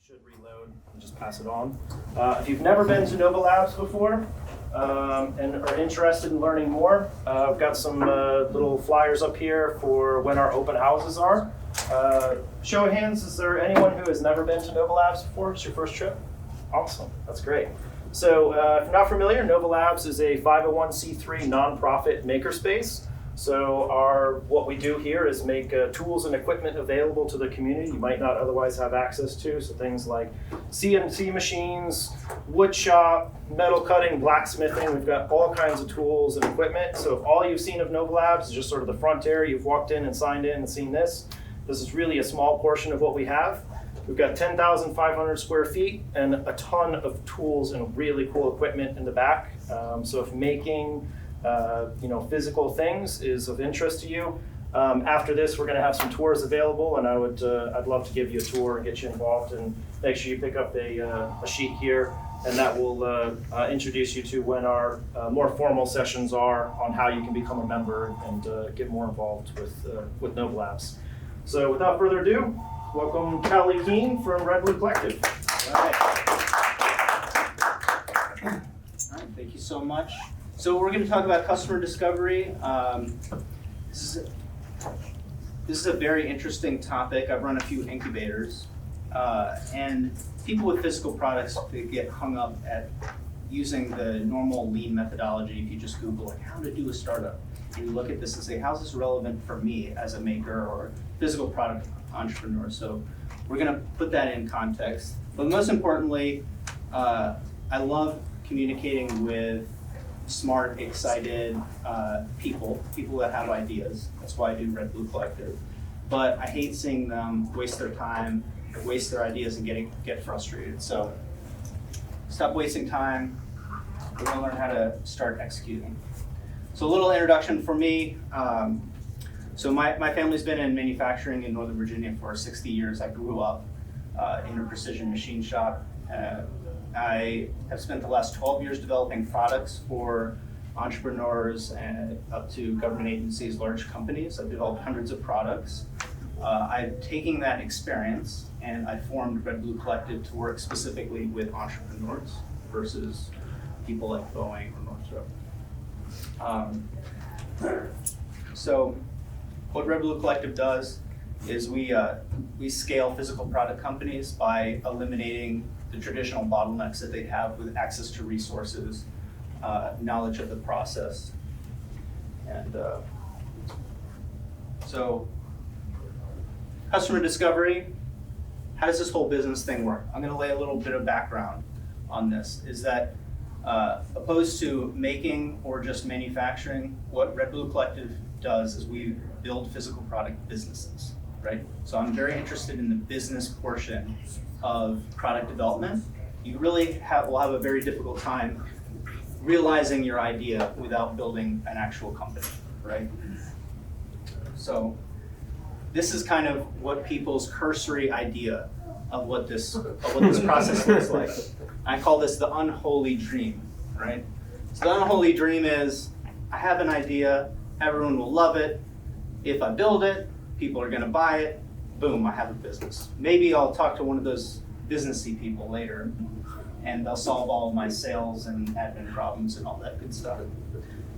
should reload and just pass it on. If you've never been to Nova Labs before and are interested in learning more, I've got some little flyers up here for when our open houses are. Show of hands, is there anyone who has never been to Nova Labs before? It's your first trip? Awesome, that's great. So if you're not familiar, Nova Labs is a 501c3 nonprofit makerspace. So what we do here is make tools and equipment available to the community you might not otherwise have access to. So things like CNC machines, wood shop, metal cutting, blacksmithing. We've got all kinds of tools and equipment. So if all you've seen of Nova Labs is just sort of the front area, you've walked in and signed in and seen this, this is really a small portion of what we have. We've got 10,500 square feet and a ton of tools and really cool equipment in the back. So if making physical things is of interest to you, after this we're going to have some tours available, and I'd love to give you a tour and get you involved, and make sure you pick up a sheet here, and that will introduce you to when our more formal sessions are on how you can become a member and get more involved with Nova Labs. So without further ado, welcome Callye Keen from Red Blue Collective. All right, thank you so much. So we're going to talk about customer discovery. This is a very interesting topic. I've run a few incubators, and people with physical products, they get hung up at using the normal lean methodology. If you just Google like how to do a startup, and you look at this and say, how's this relevant for me as a maker or physical product entrepreneur? So we're going to put that in context. But most importantly, I love communicating with smart, excited people that have ideas. That's why I do Red Blue Collective. But I hate seeing them waste their time, waste their ideas, and get frustrated. So stop wasting time. We're gonna learn how to start executing. So a little introduction for me. So my family's been in manufacturing in Northern Virginia for 60 years. I grew up in a precision machine shop. I have spent the last 12 years developing products for entrepreneurs and up to government agencies, large companies. I've developed hundreds of products. I've taken that experience and I formed Red Blue Collective to work specifically with entrepreneurs versus people like Boeing or Northrop. So what Red Blue Collective does is we scale physical product companies by eliminating the traditional bottlenecks that they have with access to resources, knowledge of the process. And so customer discovery, how does this whole business thing work? I'm going to lay a little bit of background on this, is that opposed to making or just manufacturing, what Red Blue Collective does is we build physical product businesses, right? So I'm very interested in the business portion of product development. You really will have a very difficult time realizing your idea without building an actual company, right? So this is kind of what people's cursory idea of what this process looks like. I call this the unholy dream, right? So the unholy dream is, I have an idea, everyone will love it. If I build it, people are gonna buy it, boom, I have a business. Maybe I'll talk to one of those businessy people later and they'll solve all of my sales and admin problems and all that good stuff.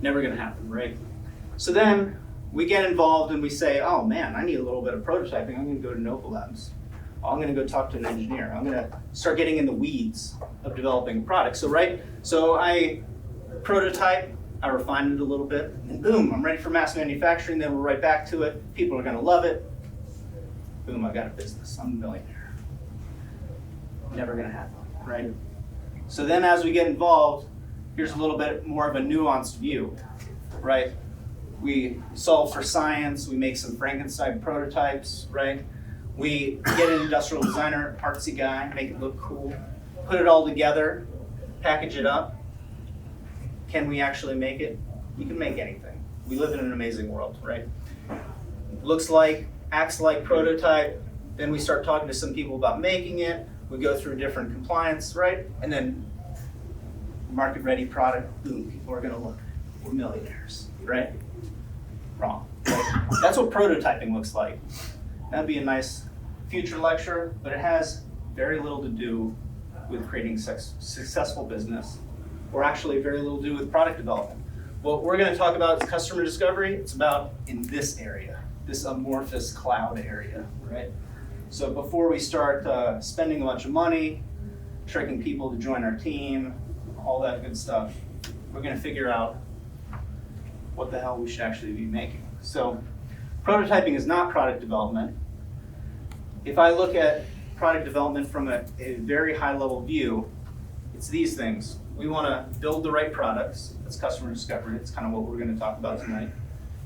Never gonna happen, right? So then we get involved and we say, oh man, I need a little bit of prototyping. I'm gonna go to Nova Labs. I'm gonna go talk to an engineer. I'm gonna start getting in the weeds of developing a product. So I prototype, I refine it a little bit, and boom, I'm ready for mass manufacturing. Then we're right back to it. People are gonna love it. Boom, I got a business. I'm a millionaire. Never gonna happen, right? So then as we get involved, here's a little bit more of a nuanced view, right? We solve for science, we make some Frankenstein prototypes, right? We get an industrial designer, artsy guy, make it look cool, put it all together, package it up. Can we actually make it? You can make anything. We live in an amazing world, right? Looks like, acts like prototype, then we start talking to some people about making it, we go through different compliance, right? And then market ready product, boom, people are gonna look, we're millionaires, right? Wrong. That's what prototyping looks like. That'd be a nice future lecture, but it has very little to do with creating successful business, or actually very little to do with product development. What we're going to talk about is customer discovery. It's about in this area, this amorphous cloud area, right? So before we start spending a bunch of money, tricking people to join our team, all that good stuff, we're going to figure out what the hell we should actually be making. So prototyping is not product development. If I look at product development from a very high level view, it's these things. We want to build the right products. That's customer discovery. It's kind of what we're going to talk about tonight.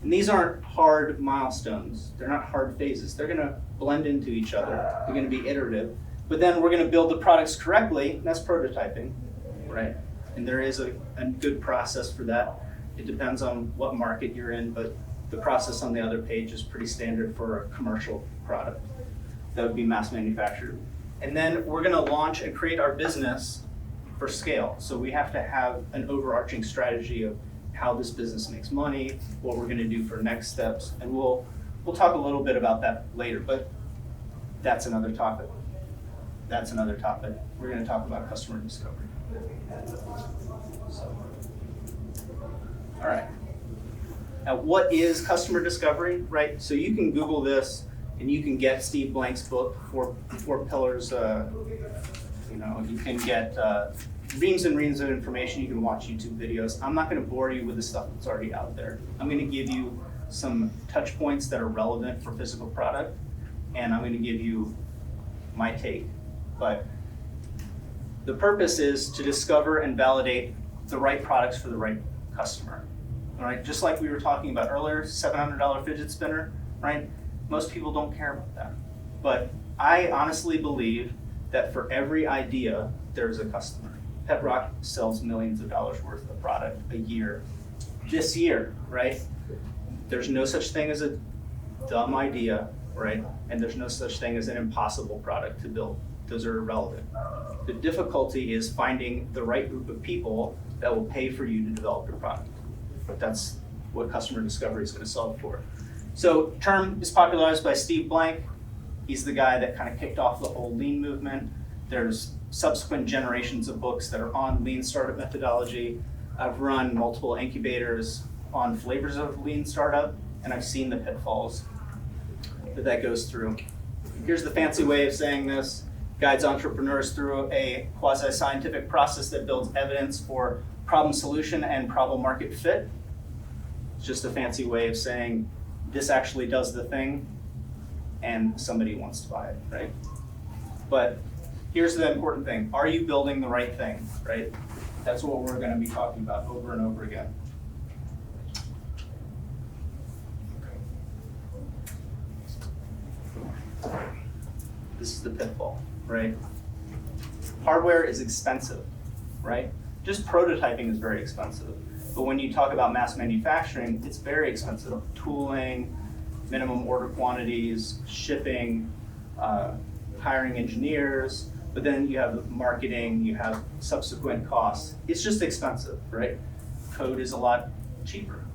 And these aren't hard milestones. They're not hard phases. They're going to blend into each other. They're going to be iterative. But then we're going to build the products correctly. And that's prototyping, right? And there is a good process for that. It depends on what market you're in, but the process on the other page is pretty standard for a commercial product that would be mass manufactured. And then we're going to launch and create our business for scale. So we have to have an overarching strategy of how this business makes money, what we're going to do for next steps, and we'll talk a little bit about that later, but that's another topic. That's another topic. We're going to talk about customer discovery. So, all right. Now, what is customer discovery, right? So you can Google this, and you can get Steve Blank's book, Four Pillars. You can get reams and reams of information. You can watch YouTube videos. I'm not going to bore you with the stuff that's already out there. I'm going to give you some touch points that are relevant for physical product, and I'm going to give you my take. But the purpose is to discover and validate the right products for the right customer. All right, just like we were talking about earlier, $700 fidget spinner, right? Most people don't care about that. But I honestly believe that for every idea, there's a customer. Pet Rock sells millions of dollars worth of product a year. This year, right? There's no such thing as a dumb idea, right? And there's no such thing as an impossible product to build. Those are irrelevant. The difficulty is finding the right group of people that will pay for you to develop your product. That's what customer discovery is going to solve for. So, term is popularized by Steve Blank. He's the guy that kind of kicked off the whole lean movement. There's subsequent generations of books that are on lean startup methodology. I've run multiple incubators on flavors of lean startup, and I've seen the pitfalls that goes through. Here's the fancy way of saying this. Guides entrepreneurs through a quasi-scientific process that builds evidence for problem solution and problem market fit. It's just a fancy way of saying this actually does the thing and somebody wants to buy it, right? But here's the important thing. Are you building the right thing, right? That's what we're going to be talking about over and over again. This is the pitfall, right? Hardware is expensive, right? Just prototyping is very expensive. But when you talk about mass manufacturing, it's very expensive. Tooling, minimum order quantities, shipping, hiring engineers, but then you have marketing, you have subsequent costs. It's just expensive, right? Code is a lot cheaper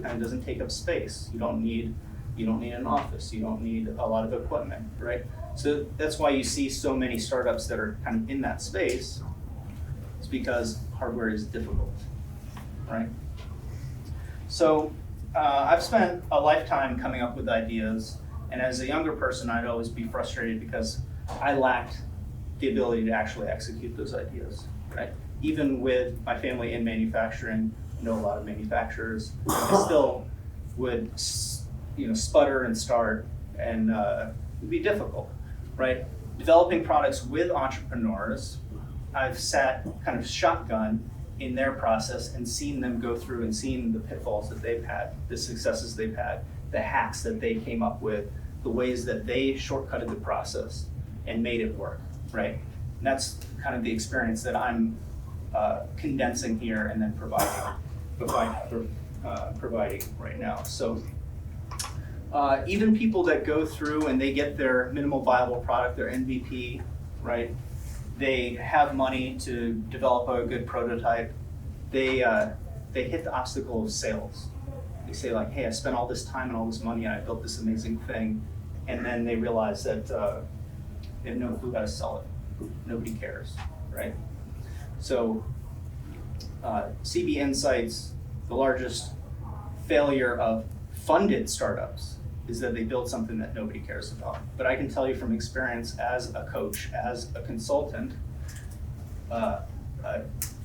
and it doesn't take up space. You don't need an office. You don't need a lot of equipment, right? So that's why you see so many startups that are kind of in that space. It's because hardware is difficult, right? So I've spent a lifetime coming up with ideas, and as a younger person, I'd always be frustrated because I lacked the ability to actually execute those ideas, right? Even with my family in manufacturing, I know a lot of manufacturers, I still would sputter and start, and it'd be difficult, right? Developing products with entrepreneurs, I've sat kind of shotgun in their process and seen them go through and seen the pitfalls that they've had, the successes they've had, the hacks that they came up with, the ways that they shortcutted the process and made it work, right? And that's kind of the experience that I'm condensing here and then providing right now. So even people that go through and they get their minimal viable product, their MVP, right? They have money to develop a good prototype. They hit the obstacle of sales. They say like, hey, I spent all this time and all this money and I built this amazing thing. And then they realize that They have no clue how to sell it. Nobody cares, right? So CB Insights, the largest failure of funded startups is that they build something that nobody cares about. But I can tell you from experience as a coach, as a consultant, a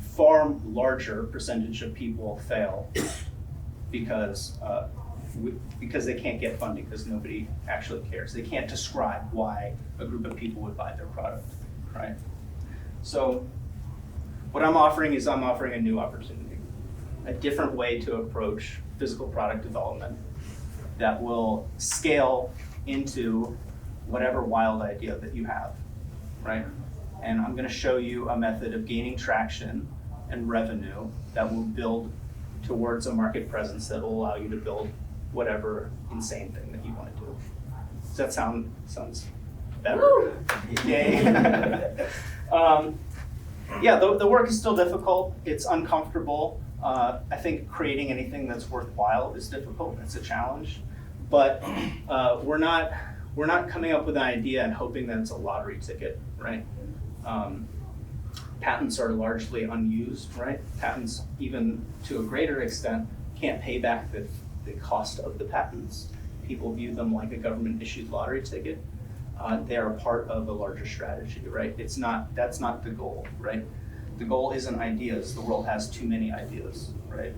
far larger percentage of people fail because they can't get funding because nobody actually cares. They can't describe why a group of people would buy their product, right? So what I'm offering is I'm offering a new opportunity, a different way to approach physical product development that will scale into whatever wild idea that you have, right? And I'm gonna show you a method of gaining traction and revenue that will build towards a market presence that will allow you to build whatever insane thing that you wanna do. Does that sounds better? Woo! Yay. Yeah, the work is still difficult, it's uncomfortable. I think creating anything that's worthwhile is difficult, it's a challenge. But we're not coming up with an idea and hoping that it's a lottery ticket, right? Patents are largely unused, right? Patents, even to a greater extent, can't pay back the cost of the patents. People view them like a government-issued lottery ticket. They are part of a larger strategy, right? That's not the goal, right? The goal isn't ideas. The world has too many ideas, right?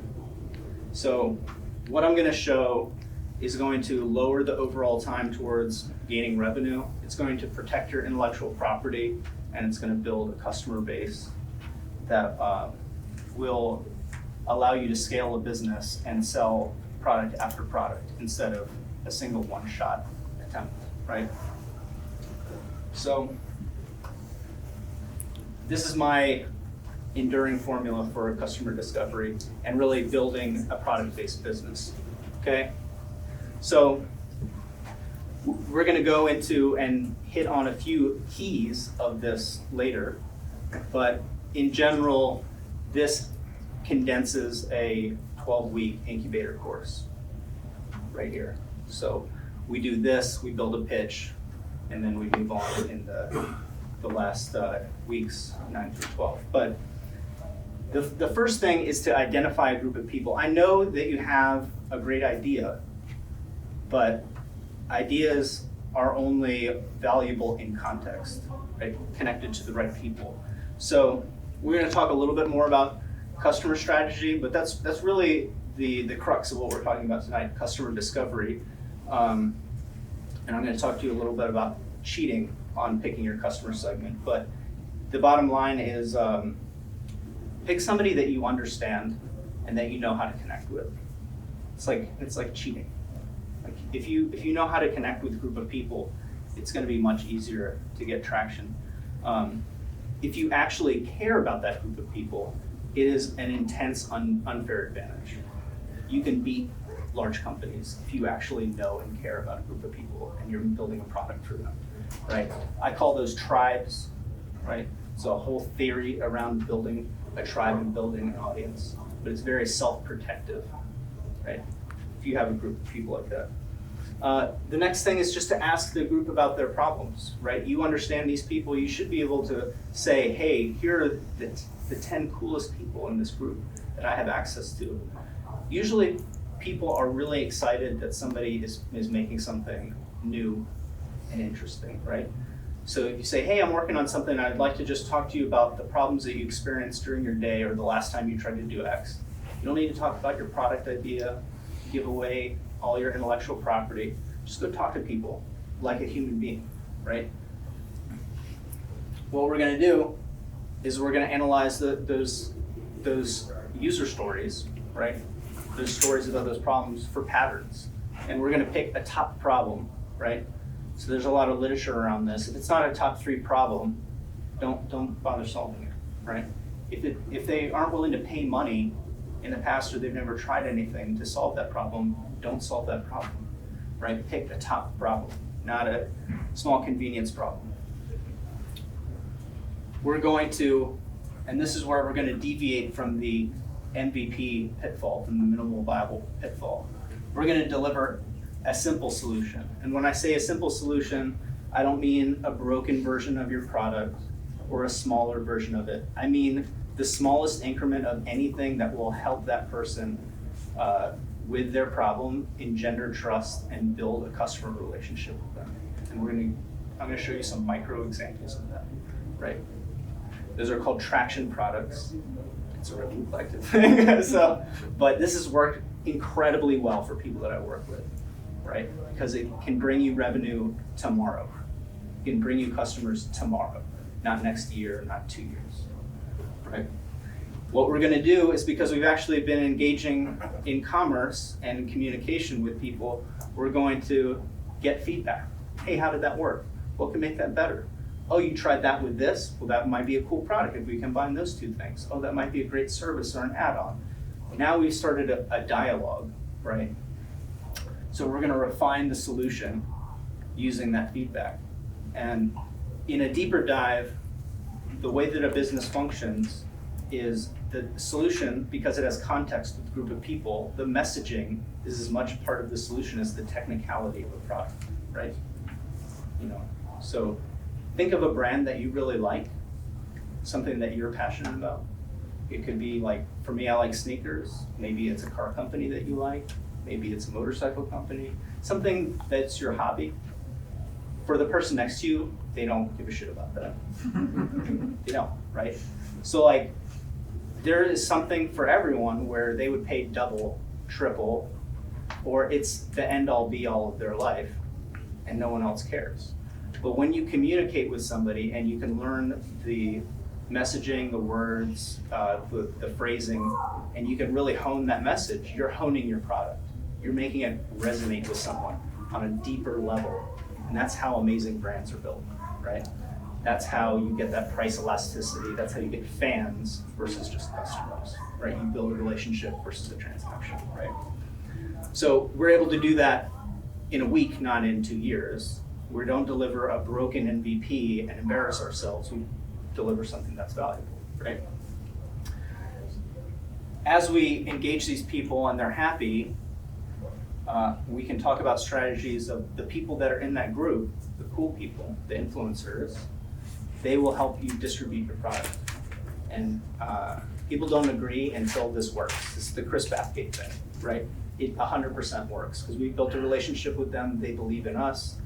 So what I'm gonna show is going to lower the overall time towards gaining revenue. It's going to protect your intellectual property, and it's gonna build a customer base that will allow you to scale a business and sell product after product instead of a single one-shot attempt, right? So this is my enduring formula for customer discovery and really building a product-based business, okay? So we're gonna go into and hit on a few keys of this later, but in general, this condenses a 12-week incubator course right here. So we do this, we build a pitch, and then we move on in the last weeks, 9 through 12. But the first thing is to identify a group of people. I know that you have a great idea, but ideas are only valuable in context, right? Connected to the right people. So we're gonna talk a little bit more about customer strategy, but that's really the crux of what we're talking about tonight, customer discovery. And I'm gonna talk to you a little bit about cheating on picking your customer segment. But the bottom line is pick somebody that you understand and that you know how to connect with. It's like cheating. Like if you know how to connect with a group of people, it's gonna be much easier to get traction. If you actually care about that group of people, it is an intense unfair advantage. You can beat large companies if you actually know and care about a group of people and you're building a product for them, right? I call those tribes, right? It's a whole theory around building a tribe and building an audience, but it's very self-protective, right? If you have a group of people like that. The next thing is just to ask the group about their problems, right? You understand these people, you should be able to say, hey, here are the 10 coolest people in this group that I have access to. Usually people are really excited that somebody is making something new and interesting, right? So if you say, hey, I'm working on something, I'd like to just talk to you about the problems that you experienced during your day or the last time you tried to do X. You don't need to talk about your product idea, give away all your intellectual property. Just go talk to people like a human being, right? What we're gonna do is we're gonna analyze those user stories, right? Those stories about those problems for patterns. And we're gonna pick a top problem, right? So there's a lot of literature around this. If it's not a top 3 problem, don't bother solving it, right? If they aren't willing to pay money in the past or they've never tried anything to solve that problem, don't solve that problem, right? Pick a top problem, not a small convenience problem. We're going to, and this is where we're going to deviate from the MVP pitfall, from the minimal viable pitfall. We're going to deliver a simple solution. And when I say a simple solution, I don't mean a broken version of your product or a smaller version of it. I mean the smallest increment of anything that will help that person with their problem, engender trust, and build a customer relationship with them. And I'm gonna show you some micro examples of that, right? Those are called traction products. It's a really reflective thing. But this has worked incredibly well for people that I work with, right? Because it can bring you revenue tomorrow. It can bring you customers tomorrow, not next year, not 2 years, right? What we're gonna do is, because we've actually been engaging in commerce and communication with people, we're going to get feedback. Hey, how did that work? What can make that better? Oh, you tried that with this? Well, that might be a cool product if we combine those two things. Oh, that might be a great service or an add-on. Now we've started a dialogue, right? So we're gonna refine the solution using that feedback. And in a deeper dive, the way that a business functions is the solution, because it has context with a group of people, the messaging is as much part of the solution as the technicality of a product, right? So think of a brand that you really like, something that you're passionate about. It could be like, for me, I like sneakers. Maybe it's a car company that you like. Maybe it's a motorcycle company. Something that's your hobby. For the person next to you, they don't give a shit about that. They don't, right? So like, there is something for everyone where they would pay double, triple, or it's the end all be all of their life and no one else cares. But when you communicate with somebody and you can learn the messaging, the words, the phrasing, and you can really hone that message, you're honing your product. You're making it resonate with someone on a deeper level. And that's how amazing brands are built, right? That's how you get that price elasticity. That's how you get fans versus just customers, right? You build a relationship versus a transaction, right? So we're able to do that in a week, not in 2 years. We don't deliver a broken MVP and embarrass ourselves. We deliver something that's valuable, right? As we engage these people and they're happy, we can talk about strategies of the people that are in that group, the cool people, the influencers. They will help you distribute your product. And people don't agree until this works. This is the Chris Bathgate thing, right? It 100% works because we built a relationship with them. They believe in us.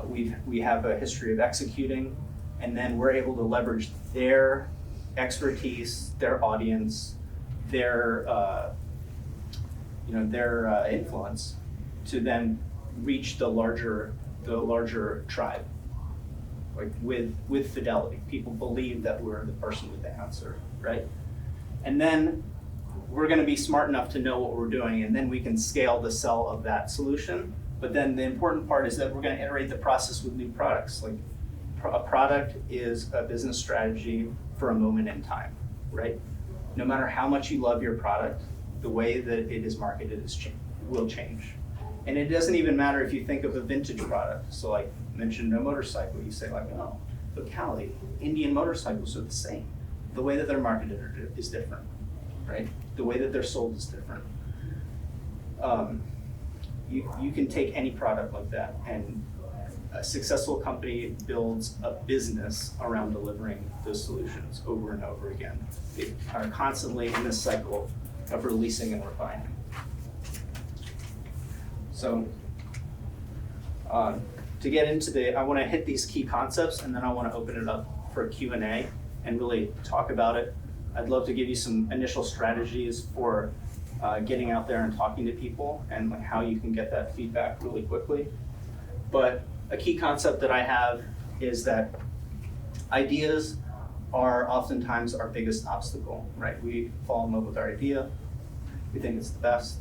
We have a history of executing, and then we're able to leverage their expertise, their audience, their influence to then reach the larger tribe, like with fidelity. People believe that we're the person with the answer, right? And then we're going to be smart enough to know what we're doing, and then we can scale the sell of that solution. But then the important part is that we're going to iterate the process with new products. Like a product is a business strategy for a moment in time, right? No matter how much you love your product, the way that it is marketed will change. And it doesn't even matter if you think of a vintage product. So like mentioned a motorcycle, you say like, oh, but Callye, Indian motorcycles are the same. The way that they're marketed is different, right? The way that they're sold is different. You can take any product like that, and a successful company builds a business around delivering those solutions over and over again. They are constantly in this cycle of releasing and refining. So to get into I want to hit these key concepts, and then I want to open it up for a Q&A and really talk about it. I'd love to give you some initial strategies for getting out there and talking to people, and like how you can get that feedback really quickly. But a key concept that I have is that ideas are oftentimes our biggest obstacle, right? We fall in love with our idea, we think it's the best,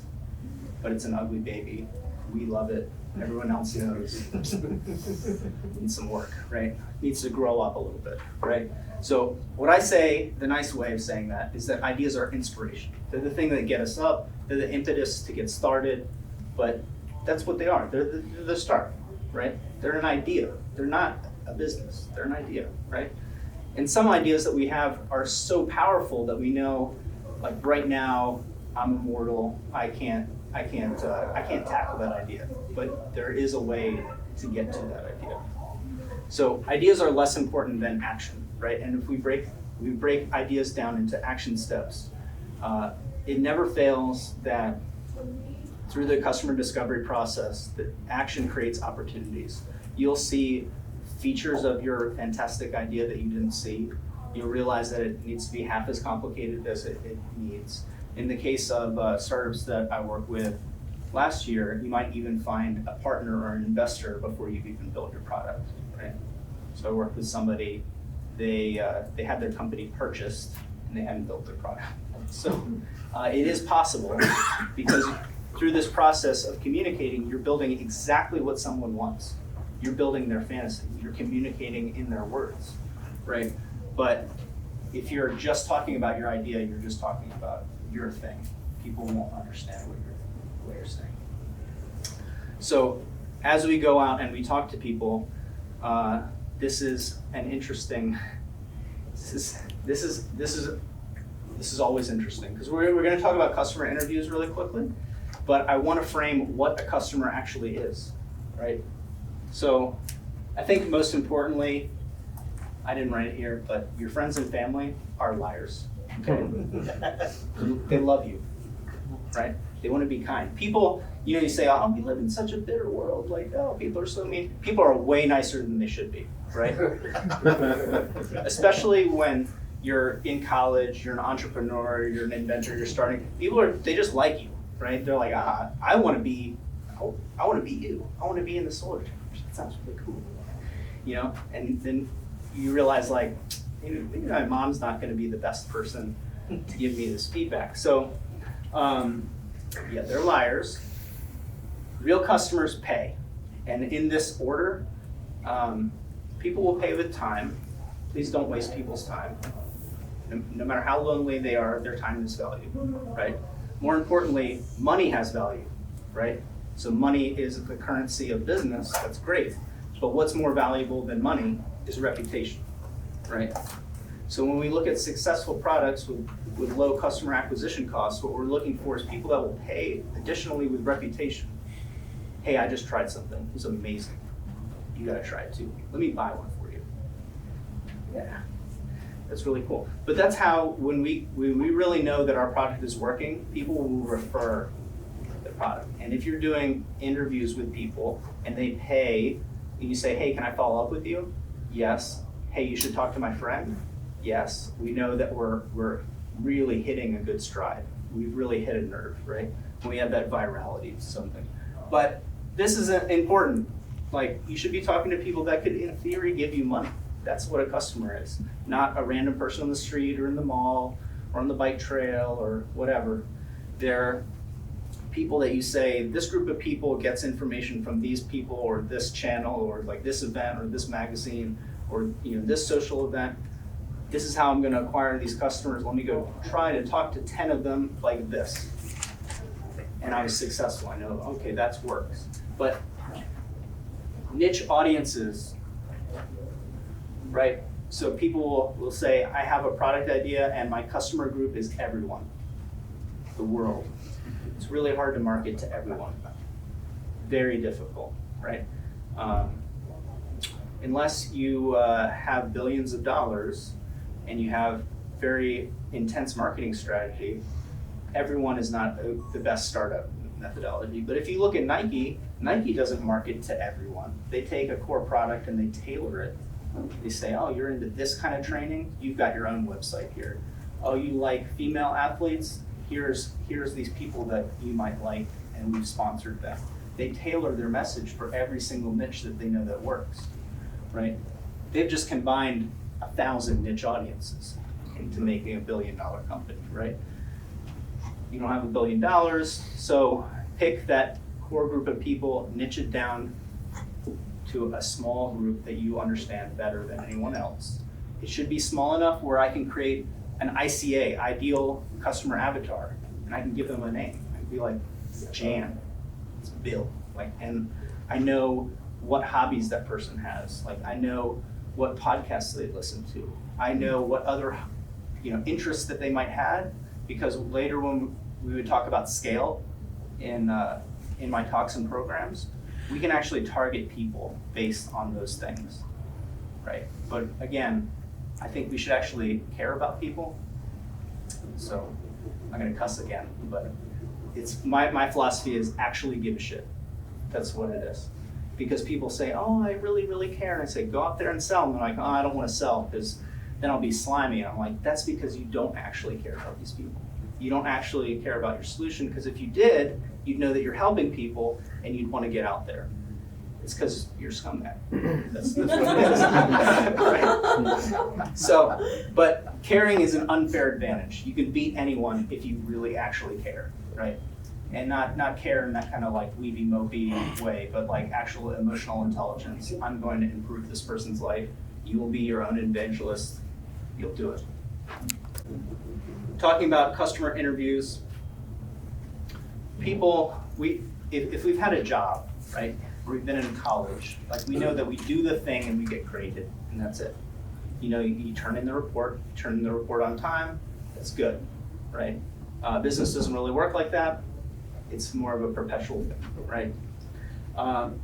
but it's an ugly baby. We love it, everyone else knows. Needs some work, right? Needs to grow up a little bit, right? So what I say, the nice way of saying that, is that ideas are inspiration. They're the thing that get us up, they're the impetus to get started, but that's what they are. They're the start, right? They're an idea. They're not a business, they're an idea, right? And some ideas that we have are so powerful that we know, like right now, I'm immortal, I can't tackle that idea. But there is a way to get to that idea, So ideas are less important than action, right? And if we break ideas down into action steps, it never fails that through the customer discovery process, that action creates opportunities. You'll see features of your fantastic idea that you didn't see. You'll realize that it needs to be half as complicated as it needs. In the case of startups that I work with last year, you might even find a partner or an investor before you've even built your product, right? So I worked with somebody, they had their company purchased and they hadn't built their product. So it is possible because through this process of communicating, you're building exactly what someone wants. You're building their fantasy. You're communicating in their words, right? But if you're just talking about your idea, you're just talking about your thing. People won't understand what you're saying. So as we go out and we talk to people, this is an interesting. This is always interesting because we're going to talk about customer interviews really quickly, but I want to frame what a customer actually is, right? So I think most importantly, I didn't write it here, but your friends and family are liars, okay? They love you, right? They want to be kind. People, you say, oh, we live in such a bitter world. Like, oh, people are so mean. People are way nicer than they should be, right? Especially when you're in college, you're an entrepreneur, you're an inventor, you're starting. They just like you, right? They're like, I want to be you. I want to be in the solar challenge. That sounds really cool, And then you realize, like, maybe my mom's not going to be the best person to give me this feedback. So, yeah, they're liars. Real customers pay, and in this order, people will pay with time. Please don't waste people's time. No matter how lonely they are, their time is valued, right? More importantly, money has value, right? So money is the currency of business, that's great. But what's more valuable than money is reputation, right? So when we look at successful products with low customer acquisition costs, what we're looking for is people that will pay additionally with reputation. Hey, I just tried something, it was amazing. You gotta try it too. Let me buy one for you. Yeah. That's really cool. But that's how, when we really know that our product is working, people will refer the product. And if you're doing interviews with people and they pay, and you say, hey, can I follow up with you? Yes. Hey, you should talk to my friend? Yes. We know that we're really hitting a good stride. We've really hit a nerve, right? When we have that virality to something. But this is important. Like, you should be talking to people that could, in theory, give you money. That's what a customer is, not a random person on the street or in the mall or on the bike trail or whatever. They're people that you say, this group of people gets information from these people or this channel or like this event or this magazine or this social event. This is how I'm going to acquire these customers. Let me go try to talk to 10 of them like this. And I was successful. I know, okay, that works. But niche audiences, right? So people will say, I have a product idea and my customer group is everyone, the world. It's really hard to market to everyone. Very difficult, right? Unless you have billions of dollars and you have very intense marketing strategy, everyone is not the best startup methodology. But if you look at Nike, Nike doesn't market to everyone. They take a core product and they tailor it. They say, oh, you're into this kind of training? You've got your own website here. Oh, you like female athletes? Here's these people that you might like, and we've sponsored them. They tailor their message for every single niche that they know that works, right? They've just combined 1,000 niche audiences into making $1 billion company, right? You don't have $1 billion, so pick that core group of people, niche it down to a small group that you understand better than anyone else. It should be small enough where I can create an ICA, ideal customer avatar, and I can give them a name. I can be like, Jan, it's Bill. And I know what hobbies that person has. I know what podcasts they listen to. I know what other interests that they might have, because later when we would talk about scale in my talks and programs, we can actually target people based on those things. right? But again, I think we should actually care about people. So I'm gonna cuss again, but it's my philosophy is actually give a shit. That's what it is. Because people say, oh, I really, really care. And I say, go out there and sell. And they're like, oh, I don't want to sell because then I'll be slimy. And I'm like, that's because you don't actually care about these people. You don't actually care about your solution, because if you did, you'd know that you're helping people and you'd want to get out there. It's because you're a scumbag. That's what it is. Right? So, but caring is an unfair advantage. You can beat anyone if you really actually care, right? And not care in that kind of like weepy mopey way, but like actual emotional intelligence. I'm going to improve this person's life. You will be your own evangelist. You'll do it. Talking about customer interviews, people, if we've had a job, right, or we've been in college, like we know that we do the thing and we get graded, and that's it. You know, you turn in the report, on time, that's good, right? Business doesn't really work like that. It's more of a perpetual thing, right?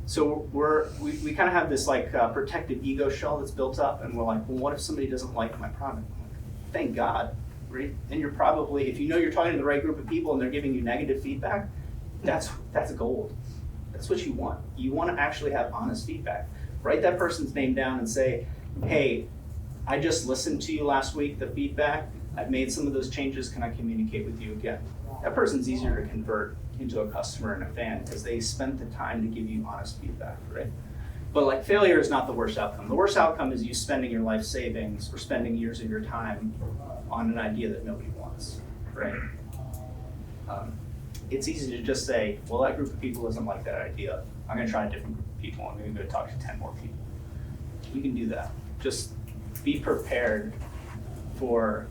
So we kind of have this like protective ego shell that's built up, and we're like, well, what if somebody doesn't like my product? Thank God, right? And you're probably, if you know you're talking to the right group of people and they're giving you negative feedback, that's gold. That's what you want. You want to actually have honest feedback. Write that person's name down and say, hey, I just listened to you last week, the feedback. I've made some of those changes. Can I communicate with you again? That person's easier to convert into a customer and a fan because they spent the time to give you honest feedback, right? But like failure is not the worst outcome. The worst outcome is you spending your life savings or spending years of your time on an idea that nobody wants, right? It's easy to just say, well, that group of people doesn't like that idea. I'm gonna try a different group of people. I'm gonna go talk to 10 more people. You can do that. Just be prepared for,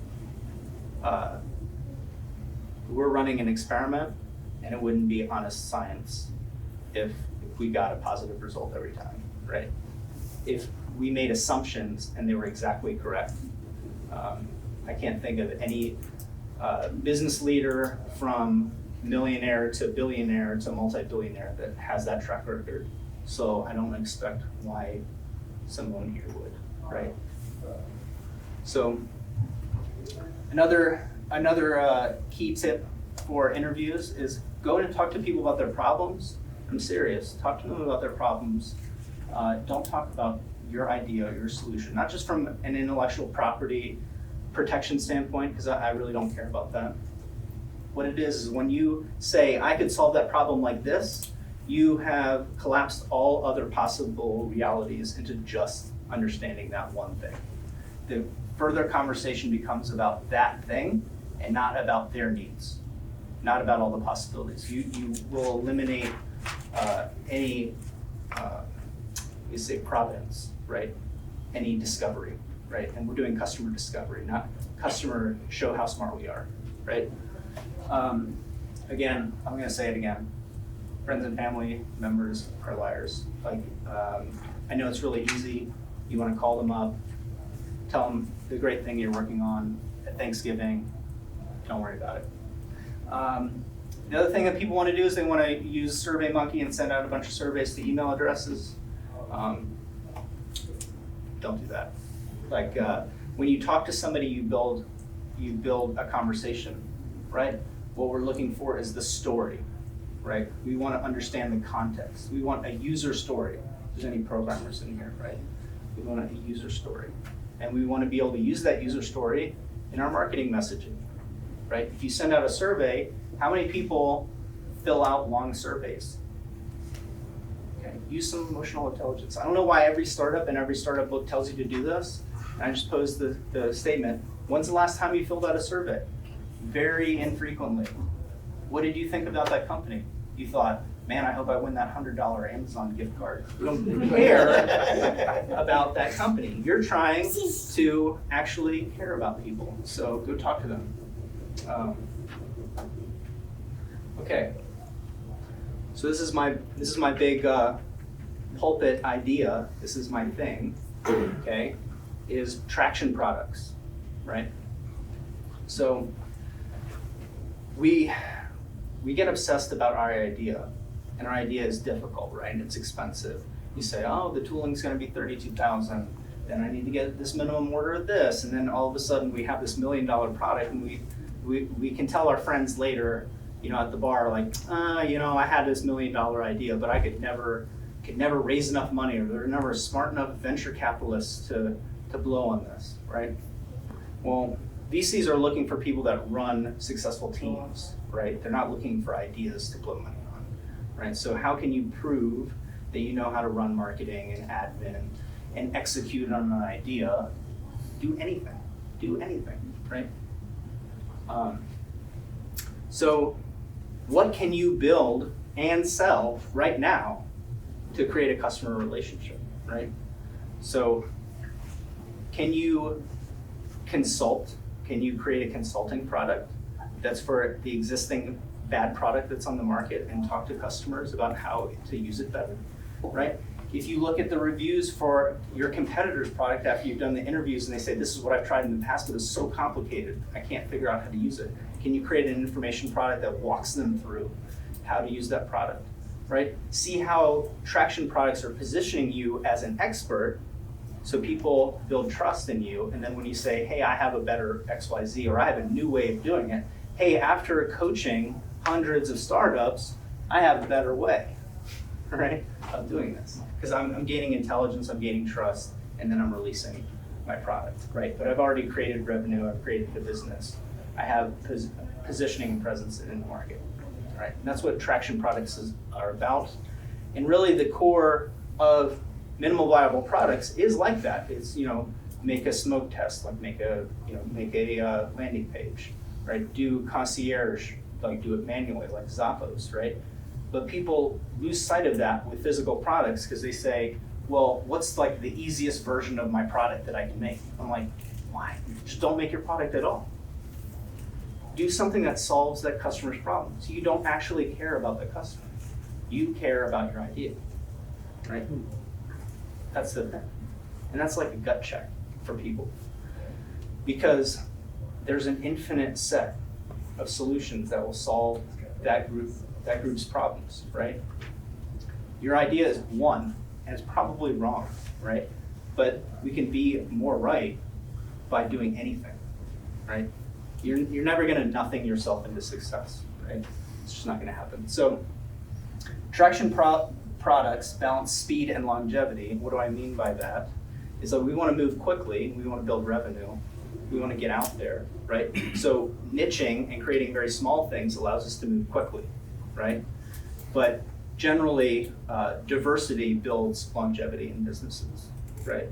we're running an experiment and it wouldn't be honest science if we got a positive result every time, right? If we made assumptions and they were exactly correct. I can't think of any business leader from millionaire to billionaire to multi-billionaire that has that track record. So I don't expect why someone here would, right? So another key tip for interviews is go in and talk to people about their problems. I'm serious. Talk to them about their problems. Don't talk about your idea, your solution, not just from an intellectual property protection standpoint, because I really don't care about that. What it is when you say, I could solve that problem like this, you have collapsed all other possible realities into just understanding that one thing. The further conversation becomes about that thing and not about their needs, not about all the possibilities. You will eliminate any, you say providence, right? Any discovery, right? And we're doing customer discovery, not customer show how smart we are, right? Again, I'm gonna say it again. Friends and family members are liars. Like, I know it's really easy. You wanna call them up, tell them the great thing you're working on at Thanksgiving. Don't worry about it. The other thing that people wanna do is they wanna use SurveyMonkey and send out a bunch of surveys to email addresses. Don't do that. Like, when you talk to somebody, you build a conversation, right? What we're looking for is the story, right? We want to understand the context. We want a user story. If there's any programmers in here, right? We want a user story. And we want to be able to use that user story in our marketing messaging, right? If you send out a survey, how many people fill out long surveys? Okay, use some emotional intelligence. I don't know why every startup and every startup book tells you to do this. And I just posed the statement, when's the last time you filled out a survey? Very infrequently. What did you think about that company? You thought, man, I hope I win that $100 Amazon gift card. You don't care about that company. You're trying to actually care about people. So go talk to them. Okay. So this is my big pulpit idea. This is my thing. Okay, is traction products, right? So we get obsessed about our idea, and our idea is difficult, right? It's expensive. You say, oh, the tooling's gonna be $32,000. then I need to get this minimum order of this, and then all of a sudden we have this $1 million product, and we can tell our friends later, at the bar, like, I had this $1 million idea, but I could never raise enough money, or they're never smart enough venture capitalists to blow on this, right? Well, VCs are looking for people that run successful teams, right? They're not looking for ideas to blow money on, right? So how can you prove that you know how to run marketing and admin and execute on an idea? Do anything, right? So what can you build and sell right now to create a customer relationship, right? So can you consult? Can you create a consulting product that's for the existing bad product that's on the market and talk to customers about how to use it better, right? If you look at the reviews for your competitor's product after you've done the interviews and they say, this is what I've tried in the past, but it's so complicated, I can't figure out how to use it. Can you create an information product that walks them through how to use that product, right? See how traction products are positioning you as an expert so people build trust in you. And then when you say, hey, I have a better XYZ, or I have a new way of doing it, hey, after coaching hundreds of startups, I have a better way, right, of doing this. Because I'm gaining intelligence, I'm gaining trust, and then I'm releasing my product, right? But I've already created revenue, I've created a business, I have positioning and presence in the market, right? And that's what traction products are about. And really the core of minimal viable products is like that. It's, make a smoke test, like make a landing page, right? Do concierge, like do it manually, like Zappos, right? But people lose sight of that with physical products because they say, well, what's like the easiest version of my product that I can make? I'm like, why? Just don't make your product at all. Do something that solves that customer's problems. You don't actually care about the customer. You care about your idea, right? That's the thing. And that's like a gut check for people. Because there's an infinite set of solutions that will solve that group's problems, right? Your idea is one, and it's probably wrong, right? But we can be more right by doing anything, right? You're never gonna nothing yourself into success, right? It's just not gonna happen. So traction products balance speed and longevity. What do I mean by that? Is that we wanna move quickly, we wanna build revenue, we wanna get out there, right? So niching and creating very small things allows us to move quickly, right? But generally, diversity builds longevity in businesses, right?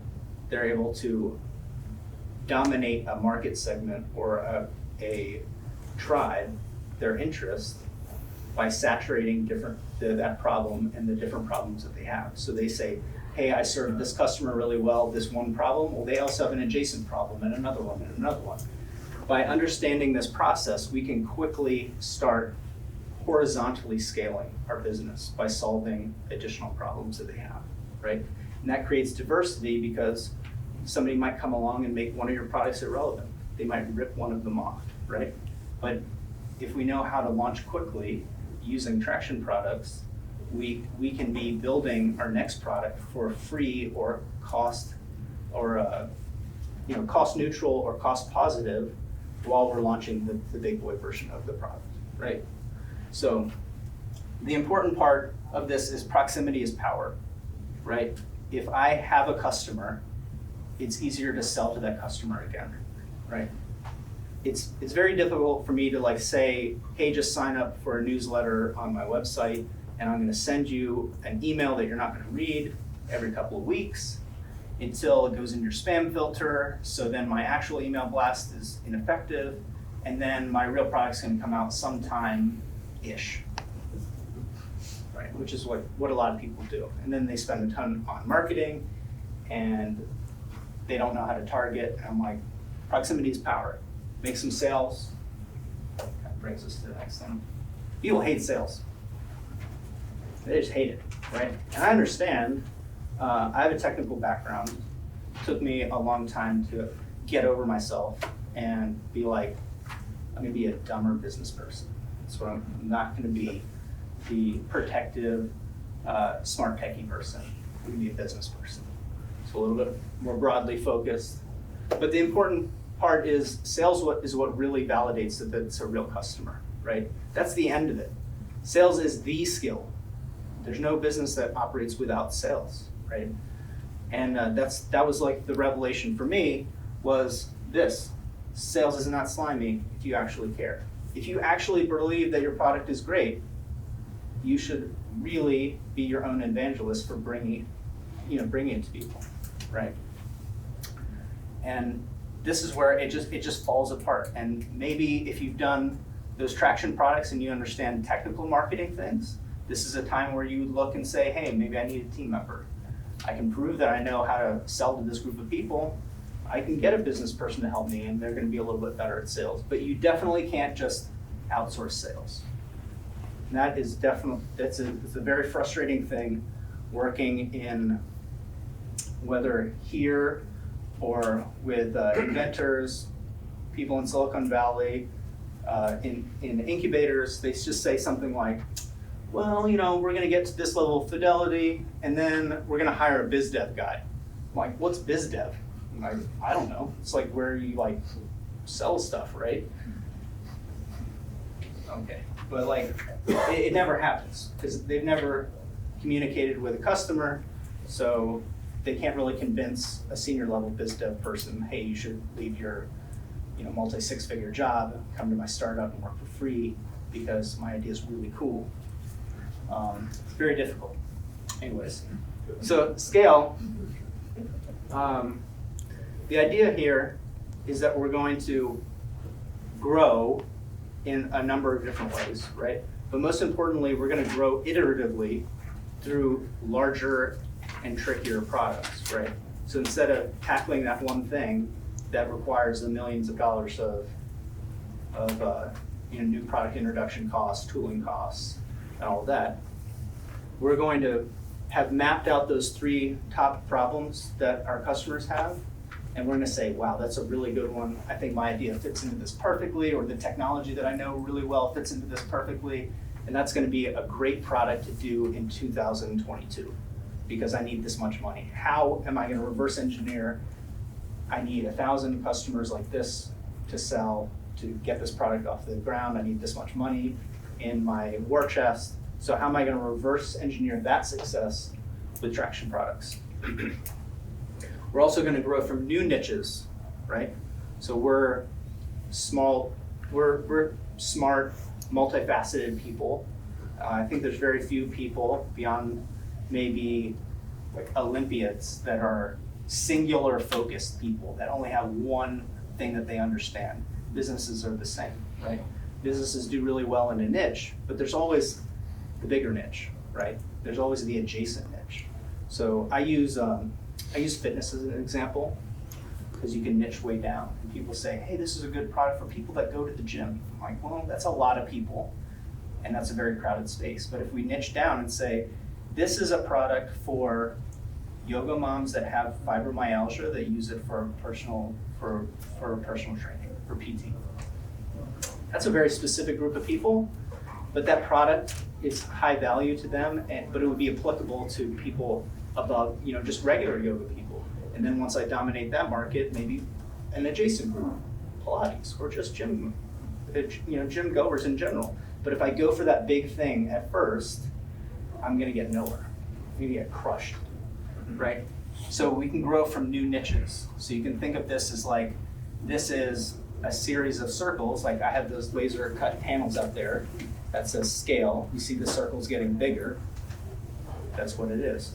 They're able to dominate a market segment or a tribe, their interest, by saturating that problem and the different problems that they have. So they say, hey, I served this customer really well, this one problem. Well, they also have an adjacent problem and another one and another one. By understanding this process, we can quickly start horizontally scaling our business by solving additional problems that they have, right? And that creates diversity because somebody might come along and make one of your products irrelevant. They might rip one of them off, right? But if we know how to launch quickly using traction products, we can be building our next product for free or cost neutral or cost positive while we're launching the big boy version of the product, right? So the important part of this is proximity is power, right? If I have a customer, it's easier to sell to that customer again, right? It's very difficult for me to say, hey, just sign up for a newsletter on my website and I'm gonna send you an email that you're not gonna read every couple of weeks until it goes in your spam filter, so then my actual email blast is ineffective, and then my real product's gonna come out sometime-ish, right? Which is what a lot of people do. And then they spend a ton on marketing and they don't know how to target. And I'm like, proximity is power. Make some sales. That brings us to the next thing. People hate sales. They just hate it, right? And I understand. I have a technical background. It took me a long time to get over myself and be like, I'm gonna be a dumber business person. So I'm not gonna be the protective, smart techie person. I'm gonna be a business person. It's a little bit more broadly focused. But the important part is sales is what really validates that it's a real customer, right? That's the end of it. Sales is the skill. There's no business that operates without sales, right? And that was like the revelation for me was this. Sales is not slimy if you actually care. If you actually believe that your product is great, you should really be your own evangelist for bringing it to people, right? And this is where it just falls apart. And maybe if you've done those traction products and you understand technical marketing things, this is a time where you look and say, hey, maybe I need a team member. I can prove that I know how to sell to this group of people. I can get a business person to help me, and they're going to be a little bit better at sales. But you definitely can't just outsource sales. And that is definitely, it's a very frustrating thing working in, whether here or with inventors, people in Silicon Valley, in incubators. They just say something like, well, we're going to get to this level of fidelity, and then we're going to hire a biz dev guy. I'm like, what's biz dev? I'm like, I don't know. It's like where you sell stuff, right? Okay, but it never happens because they've never communicated with a customer, so they can't really convince a senior level biz dev person, hey, you should leave your multi-six-figure job, come to my startup and work for free because my idea is really cool. It's very difficult. Anyways, so scale. The idea here is that we're going to grow in a number of different ways, right? But most importantly, we're going to grow iteratively through larger and trickier products, right? So instead of tackling that one thing that requires the millions of dollars of new product introduction costs, tooling costs, and all of that, we're going to have mapped out those 3 top problems that our customers have, and we're going to say, wow, that's a really good one. I think my idea fits into this perfectly, or the technology that I know really well fits into this perfectly, and that's going to be a great product to do in 2022 because I need this much money. How am I going to reverse engineer? I need 1,000 customers like this to sell to get this product off the ground. I need this much money in my war chest. So how am I going to reverse engineer that success with traction products? We're also going to grow from new niches, right? So we're smart, multifaceted people. I think there's very few people beyond maybe Olympiads that are singular focused people that only have one thing that they understand. Businesses are the same, right? Businesses do really well in a niche, but there's always the bigger niche, right? There's always the adjacent niche. So I use fitness as an example because you can niche way down. And people say, hey, this is a good product for people that go to the gym. I'm like, well, that's a lot of people, and that's a very crowded space. But if we niche down and say, this is a product for yoga moms that have fibromyalgia that use it for personal training, for PT. That's a very specific group of people, but that product is high value to them, but it would be applicable to people above, just regular yoga people. And then once I dominate that market, maybe an adjacent group, Pilates, or just gym goers in general. But if I go for that big thing at first, I'm gonna get nowhere. I'm gonna get crushed, right? So we can grow from new niches. So you can think of this as this is a series of circles. I have those laser cut panels out there. That says scale. You see the circles getting bigger. That's what it is.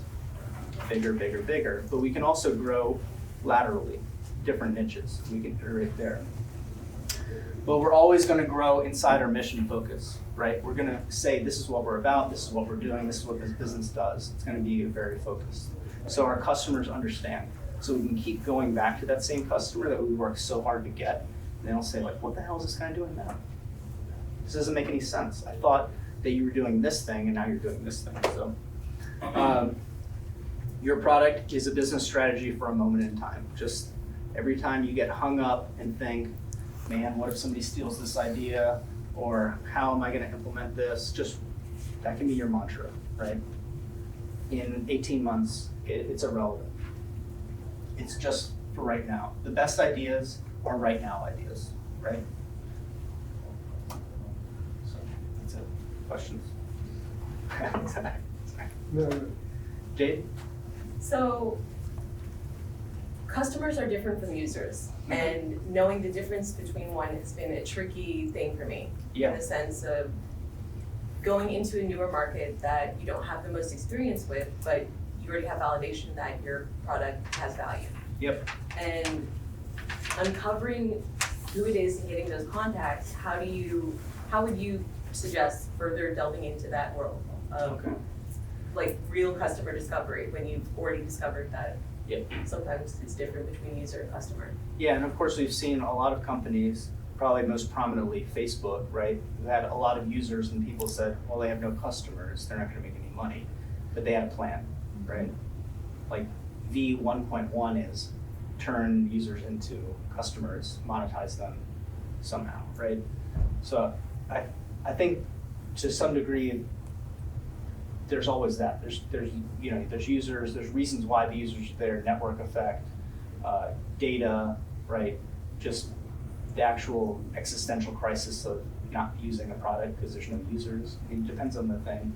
Bigger, bigger, bigger. But we can also grow laterally, different niches. We can iterate there. But we're always going to grow inside our mission focus, right? We're going to say, this is what we're about, this is what we're doing, this is what this business does. It's going to be very focused. So our customers understand. So we can keep going back to that same customer that we worked so hard to get. And they'll say, what the hell is this guy doing now? This doesn't make any sense. I thought that you were doing this thing, and now you're doing this thing. So your product is a business strategy for a moment in time. Just every time you get hung up and think, man, what if somebody steals this idea? Or how am I going to implement this? Just that can be your mantra, right? In 18 months, it's irrelevant. it's just for right now. The best ideas are right now ideas, right? So that's it. Questions? No, Jade? So customers are different from users, and knowing the difference between one has been a tricky thing for me. Yeah. In the sense of going into a newer market that you don't have the most experience with, but you already have validation that your product has value. Yep. And uncovering who it is and getting those contacts, how would you suggest further delving into that world of Okay. like real customer discovery when you've already discovered that Yep. sometimes it's different between user and customer? Yeah, and of course we've seen a lot of companies, probably most prominently Facebook, right? Who had a lot of users and people said, well, they have no customers, they're not gonna make any money. But they had a plan, right? Like V 1.1 is turn users into customers, monetize them somehow, right? So I think to some degree, there's always that. There's users, there's reasons why the users are there, network effect, data, right? Just the actual existential crisis of not using a product because there's no users. I mean, it depends on the thing.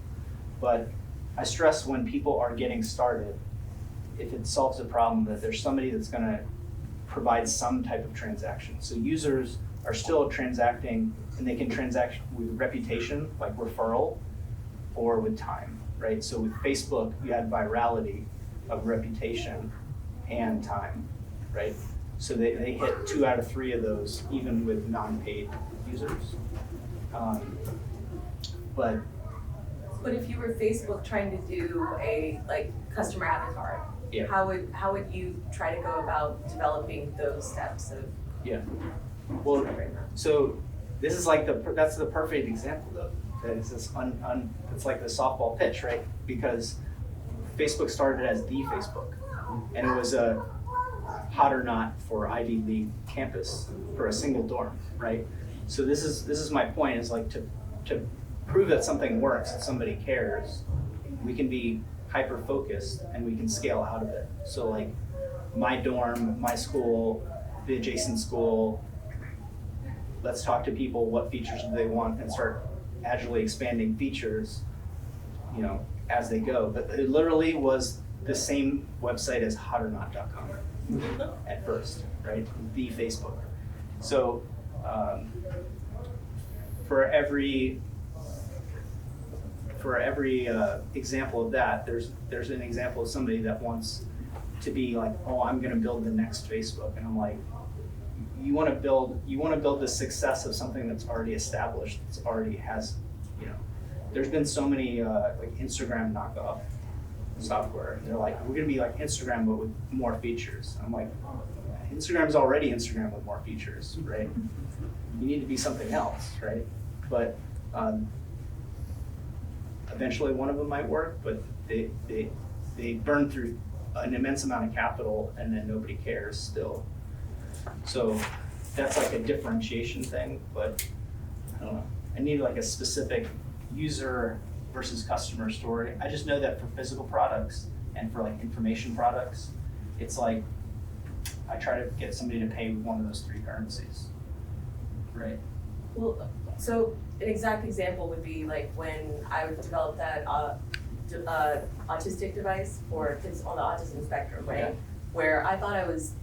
But I stress when people are getting started, if it solves a problem, that there's somebody that's gonna provide some type of transaction. So users are still transacting, and they can transact with reputation, like referral, or with time, right? So with Facebook, you had virality of reputation and time, right? So they hit 2 out of 3 of those, even with non-paid users. But if you were Facebook trying to do a like customer avatar, Yeah. how would you try to go about developing those steps of Yeah. Well, discovering that? so this is like that's the perfect example though. That it's this it's like the softball pitch, right? Because Facebook started as the Facebook, and it was a hot or not for Ivy League campus for a single dorm, right? So this is my point, is like to prove that something works and somebody cares, we can be hyper focused and we can scale out of it. So like my dorm, my school, the adjacent school, let's talk to people, what features do they want, and start agilely expanding features, as they go. But it literally was the same website as hotornot.com at first, right? The Facebook. So for every example of that, there's an example of somebody that wants to be like, oh, I'm going to build the next Facebook, and I'm like, you want to build the success of something that's already established, that's already has, there's been so many like Instagram knockoff software, and they're like, we're going to be like Instagram but with more features. I'm like, Instagram's already Instagram with more features, right? You need to be something else, right? But eventually one of them might work, but they burn through an immense amount of capital and then nobody cares still. So that's like a differentiation thing, but I don't know. I need like a specific user versus customer story. I just know that for physical products and for like information products, it's like I try to get somebody to pay with one of those 3 currencies, right? Well, so an exact example would be like when I would develop that autistic device for kids on the autism spectrum, right? Okay. Where I thought I was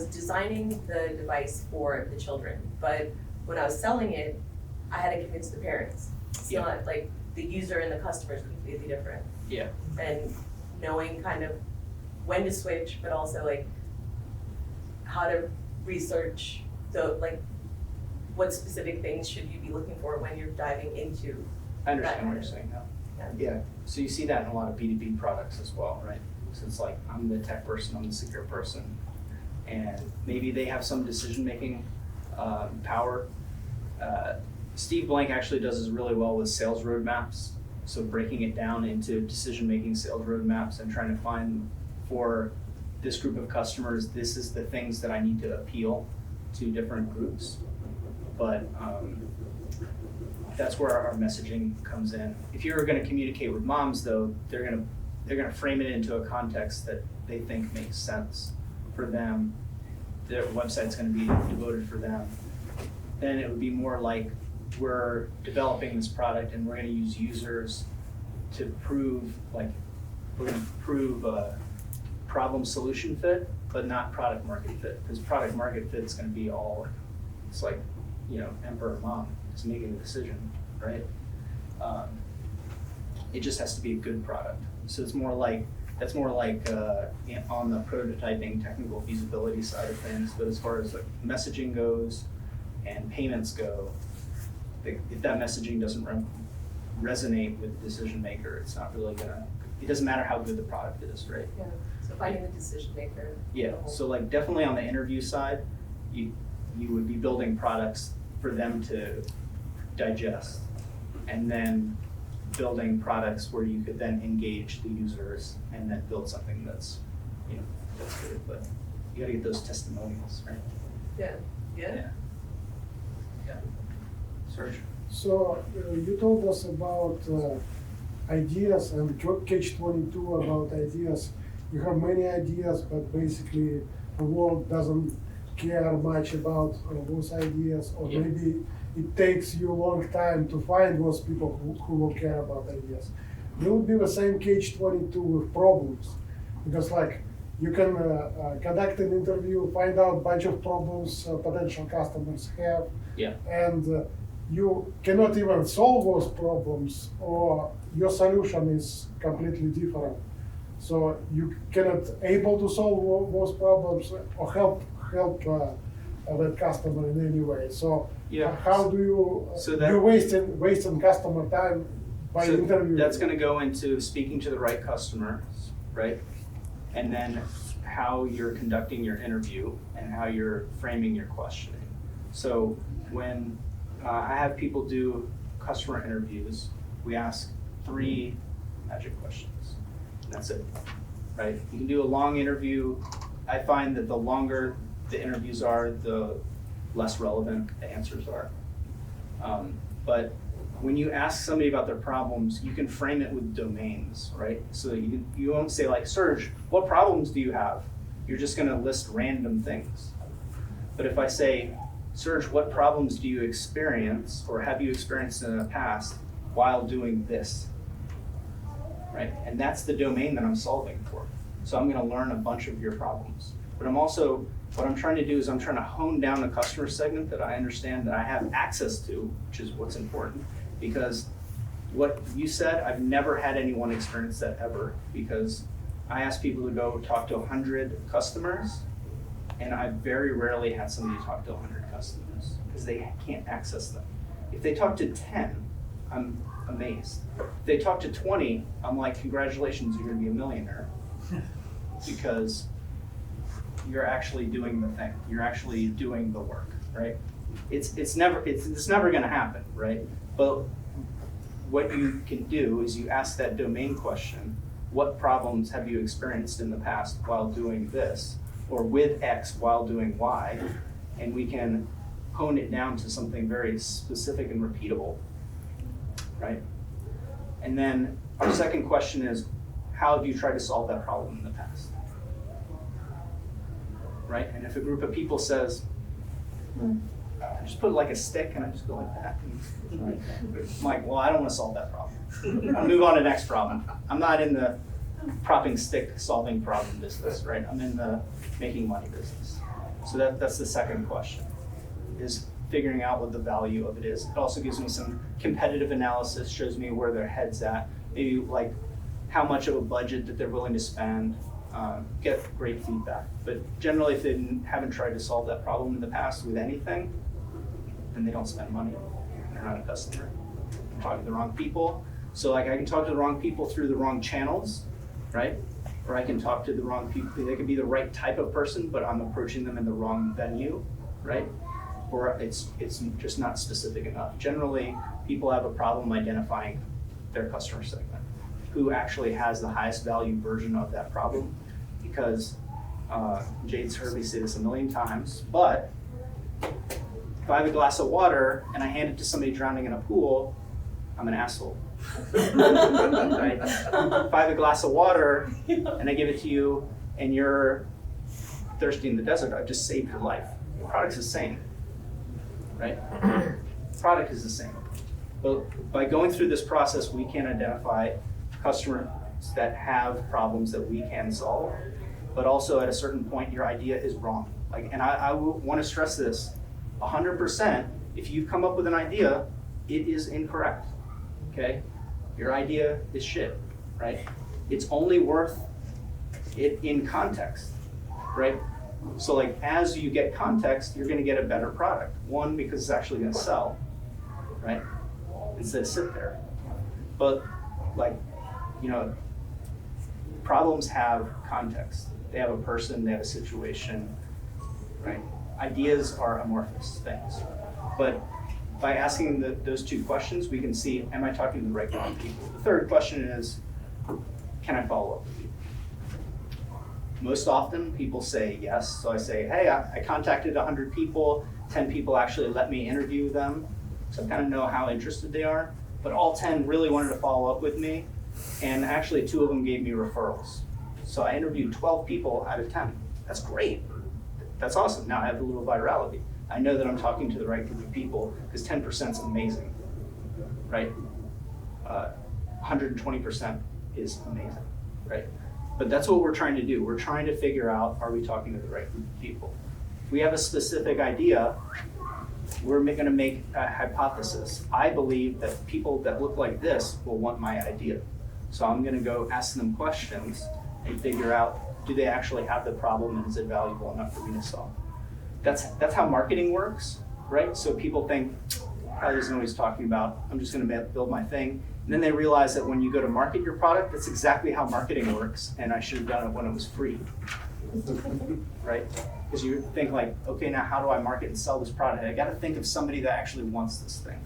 designing the device for the children, but when I was selling it, I had to convince the parents. It's Yeah. not like the user and the customer is completely different. Yeah. And knowing kind of when to switch, but also like how to research what specific things should you be looking for when you're diving into. I understand what you're saying now. Yeah, so you see that in a lot of B2B products as well, right? So it's like, I'm the tech person, I'm the secure person, and maybe they have some decision-making power. Steve Blank actually does this really well with sales roadmaps, so breaking it down into decision-making sales roadmaps and trying to find for this group of customers, this is the things that I need to appeal to different groups. But that's where our messaging comes in. If you're going to communicate with moms, though, they're going to frame it into a context that they think makes sense for them, their website's gonna be devoted for them. Then it would be more like we're developing this product and we're gonna use users to prove, like, we're gonna prove problem solution fit, but not product market fit. Because product market fit is gonna be all, it's like, you know, emperor mom is making a decision, right? It just has to be a good product. So it's more like, that's more like on the prototyping technical feasibility side of things. But as far as like messaging goes and payments go, if that messaging doesn't resonate with the decision maker, it's not really gonna, it doesn't matter how good the product is, right? Yeah, so finding the decision maker. Yeah, so like definitely on the interview side, you would be building products for them to digest, and then building products where you could then engage the users and then build something that's, you know, that's good. But you gotta get those testimonials, right? Yeah, yeah. Yeah. Serge? So you told us about ideas and catch-22 about ideas. You have many ideas, but basically the world doesn't care much about those ideas, or Yeah. maybe it takes you a long time to find those people who will care about ideas. There would be the same catch-22 with problems, because like you can conduct an interview, find out a bunch of problems potential customers have, Yeah. and you cannot even solve those problems, or your solution is completely different. So you cannot able to solve those problems or help that customer in any way. So Yeah. how do you, So that- you're wasting customer time by So interviewing? that's gonna go into speaking to the right customer, right? And then how you're conducting your interview and how you're framing your questioning. So when I have people do customer interviews, we ask 3 magic questions. And that's it, right? You can do a long interview. I find that the longer the interviews are, the less relevant the answers are. But when you ask somebody about their problems, you can frame it with domains, right? So you won't say like, Serge, what problems do you have? You're just gonna list random things. But if I say, Serge, what problems do you experience or have you experienced in the past while doing this, right? And that's the domain that I'm solving for. So I'm gonna learn a bunch of your problems. But what I'm trying to do is I'm trying to hone down a customer segment that I understand that I have access to, which is what's important. Because what you said, I've never had anyone experience that ever, because I ask people to go talk to 100 customers, and I very rarely had somebody talk to 100 customers, because they can't access them. If they talk to 10, I'm amazed. If they talk to 20, I'm like, congratulations, you're gonna be a millionaire. Because you're actually doing the thing. You're actually doing the work, right? It's never gonna happen, right? But what you can do is you ask that domain question, what problems have you experienced in the past while doing this, or with X while doing Y, and we can hone it down to something very specific and repeatable, right? And then our second question is, how have you tried to solve that problem in the past? Right? And if a group of people says, I just put like a stick and I just go like that. And I'm like, well, I don't want to solve that problem. I'll move on to the next problem. I'm not in the propping stick solving problem business, right? I'm in the making money business. So that's the second question, is figuring out what the value of it is. It also gives me some competitive analysis, shows me where their head's at, maybe like how much of a budget that they're willing to spend, get great feedback. But generally, if they haven't tried to solve that problem in the past with anything, then they don't spend money. They're not a customer. I'm talking to the wrong people. So like I can talk to the wrong people through the wrong channels, right? Or I can talk to the wrong people. They could be the right type of person, but I'm approaching them in the wrong venue, right? Or it's just not specific enough. Generally, people have a problem identifying their customer segment, who actually has the highest value version of that problem, because Jade's heard me say this a million times, but if I have a glass of water and I hand it to somebody drowning in a pool, I'm an asshole. Right? If I have a glass of water and I give it to you and you're thirsty in the desert, I've just saved your life. The product's the same, right? Product is the same. But by going through this process, we can identify customers that have problems that we can solve, but also at a certain point, your idea is wrong. Like, and I want to stress this, 100%, if you've come up with an idea, it is incorrect, okay? Your idea is shit, right? It's only worth it in context, right? So like, as you get context, you're gonna get a better product. One, because it's actually gonna sell, right? Instead of sit there. But like, you know, problems have context. They have a person, they have a situation, right? Ideas are amorphous things. But by asking those two questions, we can see, am I talking to the right group of people? The third question is, can I follow up with you? Most often, people say yes. So I say, hey, I contacted 100 people, 10 people actually let me interview them. So I kind of know how interested they are. But all 10 really wanted to follow up with me. And actually, 2 of them gave me referrals. So I interviewed 12 people out of 10. That's great. That's awesome. Now I have a little virality. I know that I'm talking to the right group of people because 10% is amazing, right? 120% is amazing, right? But that's what we're trying to do. We're trying to figure out, are we talking to the right group of people? If we have a specific idea, we're going to make a hypothesis. I believe that people that look like this will want my idea. So I'm going to go ask them questions and figure out, do they actually have the problem and is it valuable enough for me to solve? That's how marketing works, right? So people think, Callye doesn't know what he's talking about. I'm just going to build my thing. And then they realize that when you go to market your product, that's exactly how marketing works, and I should have done it when it was free, right? Because you think like, okay, now how do I market and sell this product? I got to think of somebody that actually wants this thing.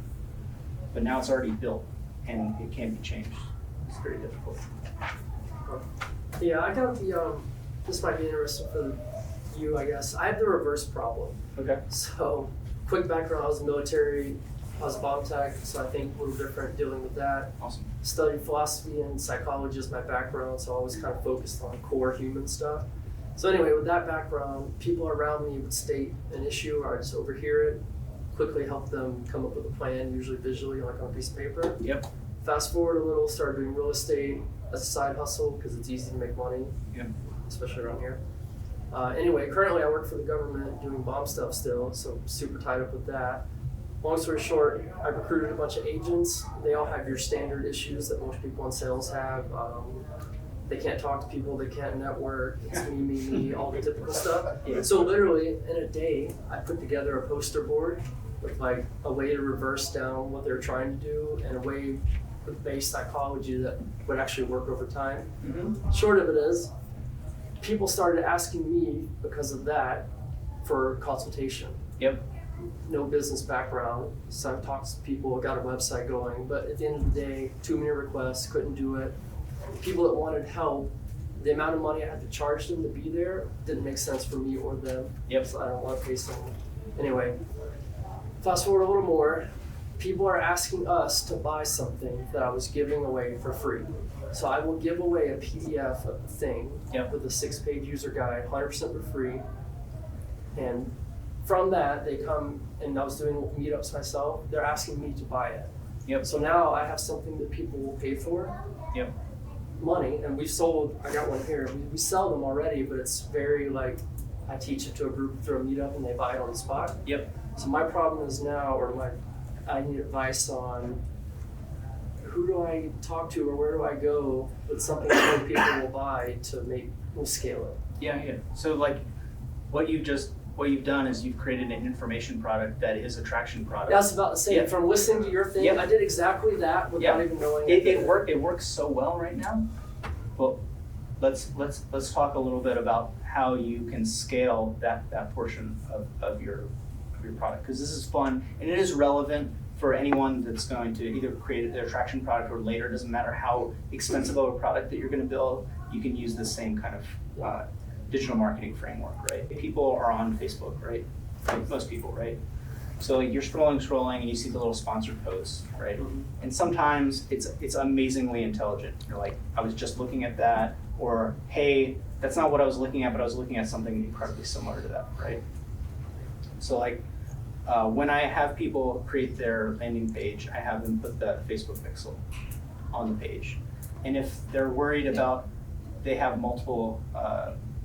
But now it's already built, and it can't be changed. It's very difficult. Yeah, I got the, this might be interesting for you, I guess. I have the reverse problem. Okay. So, quick background, I was in the military, I was a bomb tech, so I think a little different dealing with that. Awesome. Studied philosophy and psychology as my background, so I always kind of focused on core human stuff. So anyway, with that background, people around me would state an issue, or I just overhear it, quickly help them come up with a plan, usually visually, like on a piece of paper. Yep. Fast forward a little, started doing real estate as a side hustle because it's easy to make money, Yep. especially around here. Anyway, currently I work for the government doing bomb stuff still, so super tied up with that. Long story short, I recruited a bunch of agents. They all have your standard issues that most people in sales have. They can't talk to people, they can't network, it's me, all the typical stuff. So literally, in a day, I put together a poster board with like a way to reverse down what they're trying to do and a way with base psychology that would actually work over time. Mm-hmm. Short of it is, people started asking me because of that for consultation. Yep. No business background, so I talked to people, got a website going, but at the end of the day, too many requests, couldn't do it. People that wanted help, the amount of money I had to charge them to be there didn't make sense for me or them. Yep. So I don't want to pay someone. Anyway, fast forward a little more, people are asking us to buy something that I was giving away for free. So I will give away a PDF of the thing Yep. with a 6-page user guide, 100% for free. And from that, they come, and I was doing meetups myself, they're asking me to buy it. Yep. So now I have something that people will pay for. Yep. Money, and we've sold, I got one here, we sell them already, but it's very like, I teach it to a group through a meetup and they buy it on the spot. Yep. So my problem is now, I need advice on who do I talk to or where do I go with something that more people will buy to we'll scale it. Yeah, yeah. So like, what you've done is you've created an information product that is a traction product. That's about the same. Yeah. From listening to your thing, Yeah. I did exactly that without Yeah. even knowing It works so well right now. Well, let's talk a little bit about how you can scale that portion of your product, because this is fun and it is relevant for anyone that's going to either create their traction product or later. It doesn't matter how expensive of a product that you're going to build, you can use the same kind of digital marketing framework, right? People are on Facebook, right? Like most people, right? So you're scrolling and you see the little sponsored posts, right? Mm-hmm. And sometimes it's amazingly intelligent. You're like, I was just looking at that, or hey, that's not what I was looking at, but I was looking at something incredibly similar to that, right? So like, when I have people create their landing page, I have them put the Facebook pixel on the page. And if they're worried about, they have multiple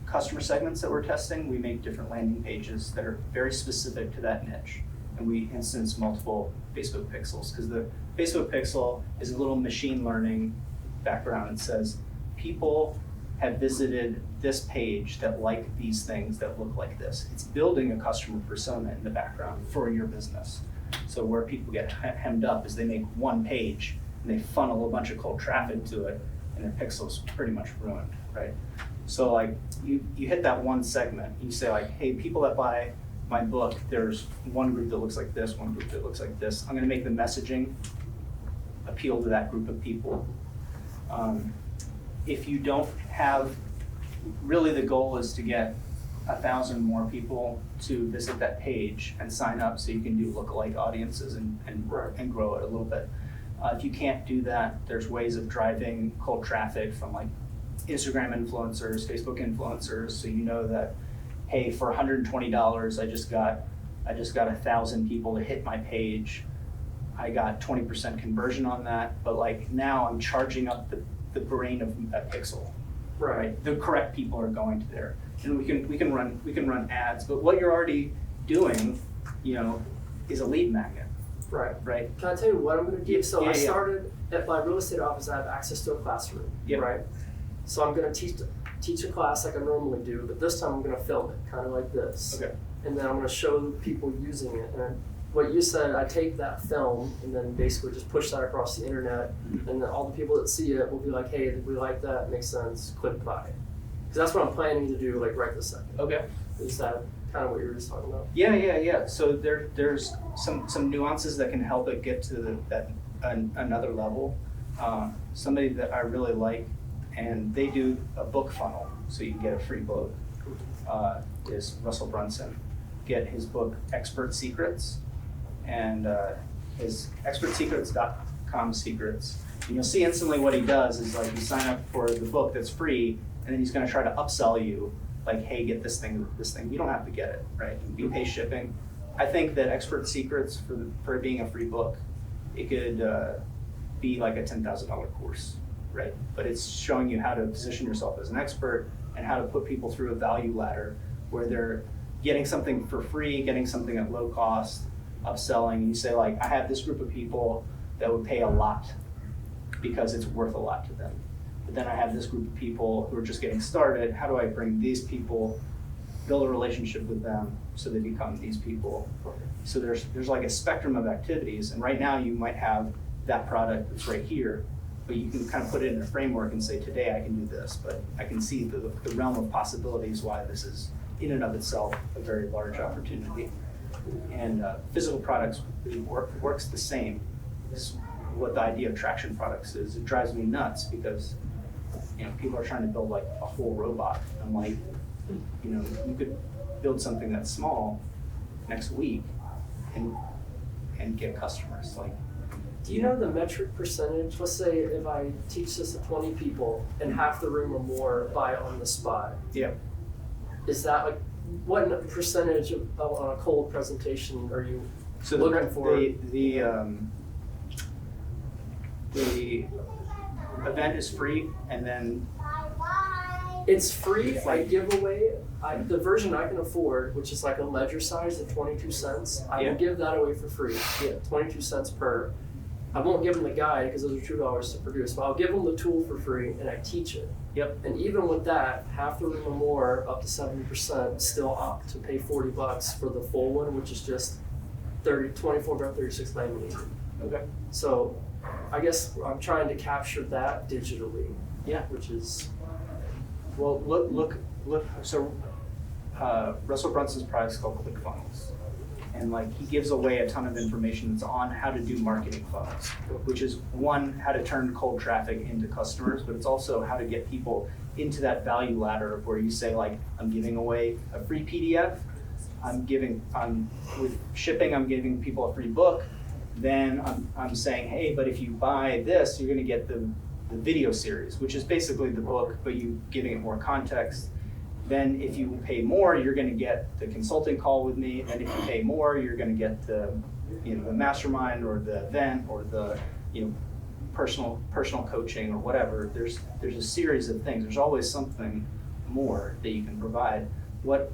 customer segments that we're testing, we make different landing pages that are very specific to that niche. And we instance multiple Facebook pixels, because the Facebook pixel is a little machine learning background. It says, people have visited this page that like these things that look like this. It's building a customer persona in the background for your business. So where people get hemmed up is they make one page and they funnel a bunch of cold traffic to it, and their pixel's pretty much ruined, right? So like, you hit that one segment, you say like, hey, people that buy my book, there's one group that looks like this, one group that looks like this. I'm gonna make the messaging appeal to that group of people. If you don't have, really the goal is to get 1,000 more people to visit that page and sign up so you can do lookalike audiences and grow it a little bit. If you can't do that, there's ways of driving cold traffic from like Instagram influencers, Facebook influencers, so you know that, hey, for $120, I just got 1,000 people to hit my page. I got 20% conversion on that, but like now I'm charging up the brain of a pixel. Right. The correct people are going to there, and we can run ads. But what you're already doing, is a lead magnet. Right. Right. Can I tell you what I'm going to do? So Yeah, I started at my real estate office. I have access to a classroom. Yep. Right. So I'm going to teach a class like I normally do, but this time I'm going to film it, kind of like this. Okay. And then I'm going to show people using it. And what you said, I take that film and then basically just push that across the internet, and then all the people that see it will be like, hey, we like that, makes sense, click buy. Because that's what I'm planning to do, like right this second. Okay. Is that kind of what you were just talking about? Yeah. So there's some nuances that can help it get to another level. Somebody that I really like, and they do a book funnel, so you can get a free book, is Russell Brunson. Get his book, Expert Secrets, and his expertsecrets.com secrets. And you'll see instantly what he does is like, you sign up for the book that's free, and then he's gonna try to upsell you, like, hey, get this thing. You don't have to get it, right? You pay shipping. I think that Expert Secrets, for being a free book, it could be like a $10,000 course, right? But it's showing you how to position yourself as an expert and how to put people through a value ladder where they're getting something for free, getting something at low cost, upselling. You say like, I have this group of people that would pay a lot because it's worth a lot to them. But then I have this group of people who are just getting started. How do I bring these people, build a relationship with them so they become these people? So there's like a spectrum of activities, and right now you might have that product that's right here, but you can kind of put it in a framework and say, today I can do this, but I can see the realm of possibilities why this is in and of itself a very large opportunity. And physical products works the same. This is what the idea of traction products is. It drives me nuts because people are trying to build like a whole robot. I'm like, you could build something that's small next week and get customers. Like, Do you know the metric percentage? Let's say if I teach this to 20 people and half the room or more buy it on the spot. Yeah. Is that like, what percentage on a cold presentation are you So looking for? The event is free, and then It's free. It's I like- give away the version I can afford, which is like a ledger size at 22 cents. I Yeah. will give that away for free. 22 cents per. I won't give them the guide because those are $2 to produce, but I'll give them the tool for free and I teach it. Yep. And even with that, half the room or more, up to 70%, still opt to pay $40 for the full one, which is just 24 by 36.98. Okay. So I guess I'm trying to capture that digitally. Yeah. Which is Well, look. So Russell Brunson's product is called ClickFunnels, and like he gives away a ton of information that's on how to do marketing funnels, which is one, how to turn cold traffic into customers, but it's also how to get people into that value ladder where you say like, I'm giving away a free PDF, with shipping, I'm giving people a free book. Then I'm saying, hey, but if you buy this, you're going to get the the video series, which is basically the book, but you giving it more context. Then if you pay more, you're going to get the consulting call with me, and if you pay more, you're going to get the, you know, the mastermind or the event or the, you know, personal coaching or whatever. There's a series of things. There's always something more that you can provide. What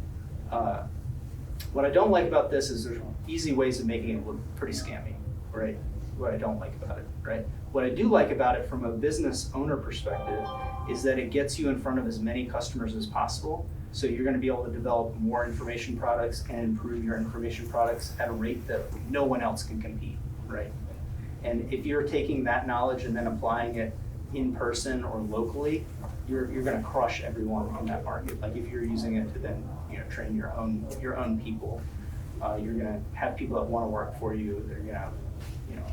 I don't like about this is there's easy ways of making it look pretty scammy, right? What I don't like about it, right? What I do like about it from a business owner perspective is that it gets you in front of as many customers as possible. So you're going to be able to develop more information products and improve your information products at a rate that no one else can compete, right? And if you're taking that knowledge and then applying it in person or locally, you're going to crush everyone in that market. Like if you're using it to then, you know, train your own people, you're going to have people that want to work for you. They're going to, you know,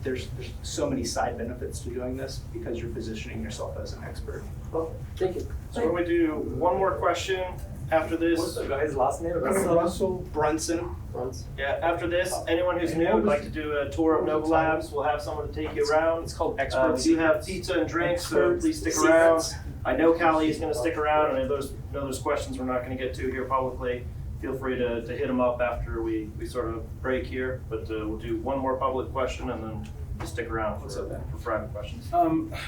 there's so many side benefits to doing this because you're positioning yourself as an expert. Well, thank you. So when we do one more question after What's this, the guy's last name? Russell, Brunson. Runs. yeah, after this, anyone who's new would like to do a tour of Nova Labs, we'll have someone to take you around. It's called Expert We do have pizza and drinks, so please stick around. I know Callye is going to stick around, and if there's questions we're not going to get to here publicly, feel free to hit them up after we sort of break here. But we'll do one more public question, and then we'll stick around for private questions.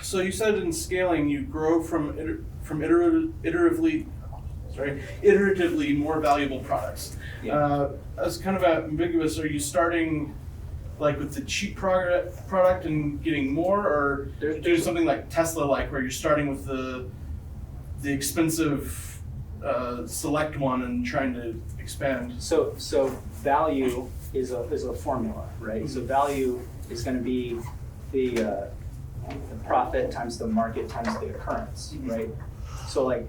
So you said in scaling, you grow from iteratively more valuable products. Yeah. That's kind of ambiguous. Are you starting like with the cheap product and getting more, or doing something like Tesla-like, where you're starting with the expensive select one and trying to expand? So value is a formula, right? So value is going to be the profit times the market times the occurrence, right? So like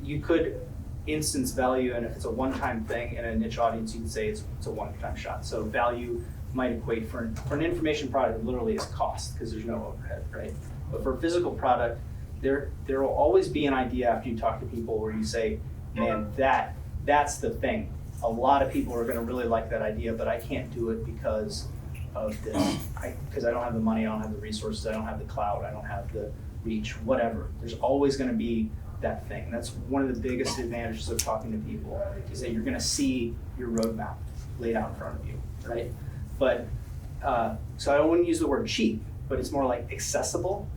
you could instance value, and if it's a one-time thing in a niche audience, you can say it's a one-time shot. So value might equate for an information product literally is cost because there's no overhead, right? But for a physical product, there will always be an idea after you talk to people where you say, man, that's the thing. A lot of people are going to really like that idea, but I can't do it because of this. Because I don't have the money, I don't have the resources, I don't have the cloud, I don't have the reach, whatever. There's always going to be that thing. That's one of the biggest advantages of talking to people, is that you're going to see your roadmap laid out in front of you, right? But so I wouldn't use the word cheap, but it's more like accessible,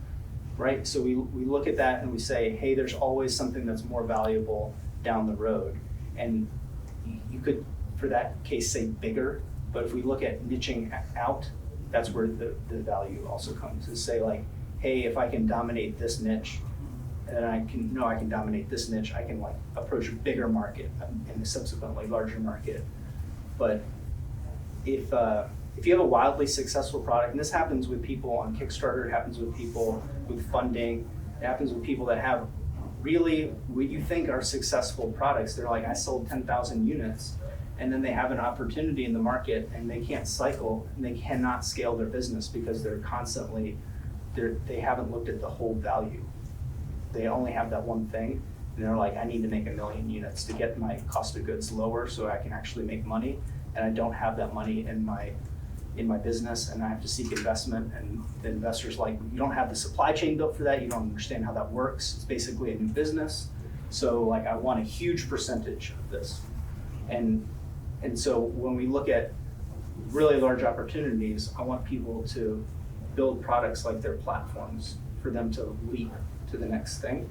right? So we look at that and we say, hey, there's always something that's more valuable down the road. And you could, for that case, say bigger, but if we look at niching out, that's where the value also comes, is say like, hey, if I can dominate this niche, and I can dominate this niche, I can like approach a bigger market and a subsequently larger market. But if you have a wildly successful product, and this happens with people on Kickstarter, it happens with people with funding, it happens with people that have really what you think are successful products. They're like, I sold 10,000 units, and then they have an opportunity in the market and they can't cycle and they cannot scale their business because they haven't looked at the whole value. They only have that one thing, and they're like, I need to make 1 million units to get my cost of goods lower so I can actually make money, and I don't have that money in my business, and I have to seek investment, and the investor's like, you don't have the supply chain built for that, you don't understand how that works, it's basically a new business, so like I want a huge percentage of this. And so when we look at really large opportunities, I want people to build products like their platforms for them to leap to the next thing,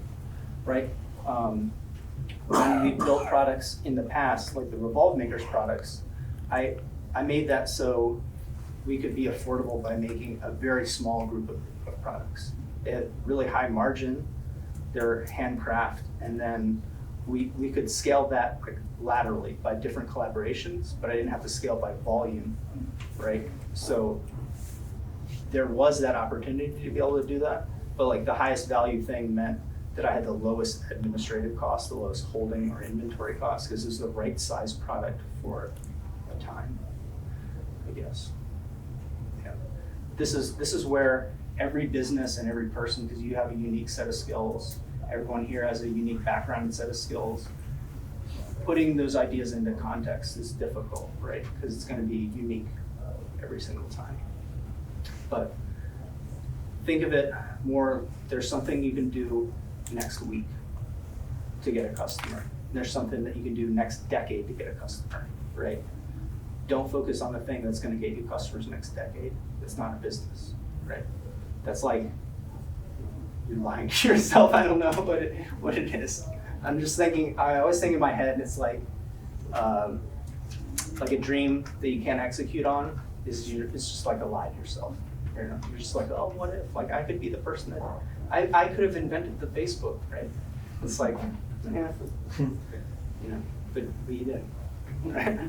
right? When we built products in the past, like the Revolve Makers products, I made that so we could be affordable by making a very small group of products. They had really high margin, they're handcraft, and then we could scale that laterally by different collaborations, but I didn't have to scale by volume, right? So there was that opportunity to be able to do that, but like the highest value thing meant that I had the lowest administrative cost, the lowest holding or inventory cost, because this is the right size product for a time, I guess. Yeah. This is where every business and every person, because you have a unique set of skills, everyone here has a unique background and set of skills. Putting those ideas into context is difficult, right? Because it's going to be unique every single time. But think of it more, there's something you can do next week to get a customer. There's something that you can do next decade to get a customer, right? Don't focus on the thing that's gonna get you customers next decade. It's not a business, right? That's like, you're lying to yourself, I don't know what it is. I'm just thinking, I always think in my head, it's like a dream that you can't execute on it's just like a lie to yourself. You're just like, oh, what if? Like, I could be the person that, I could have invented the Facebook, right? It's like, yeah, you know, but we didn't, right?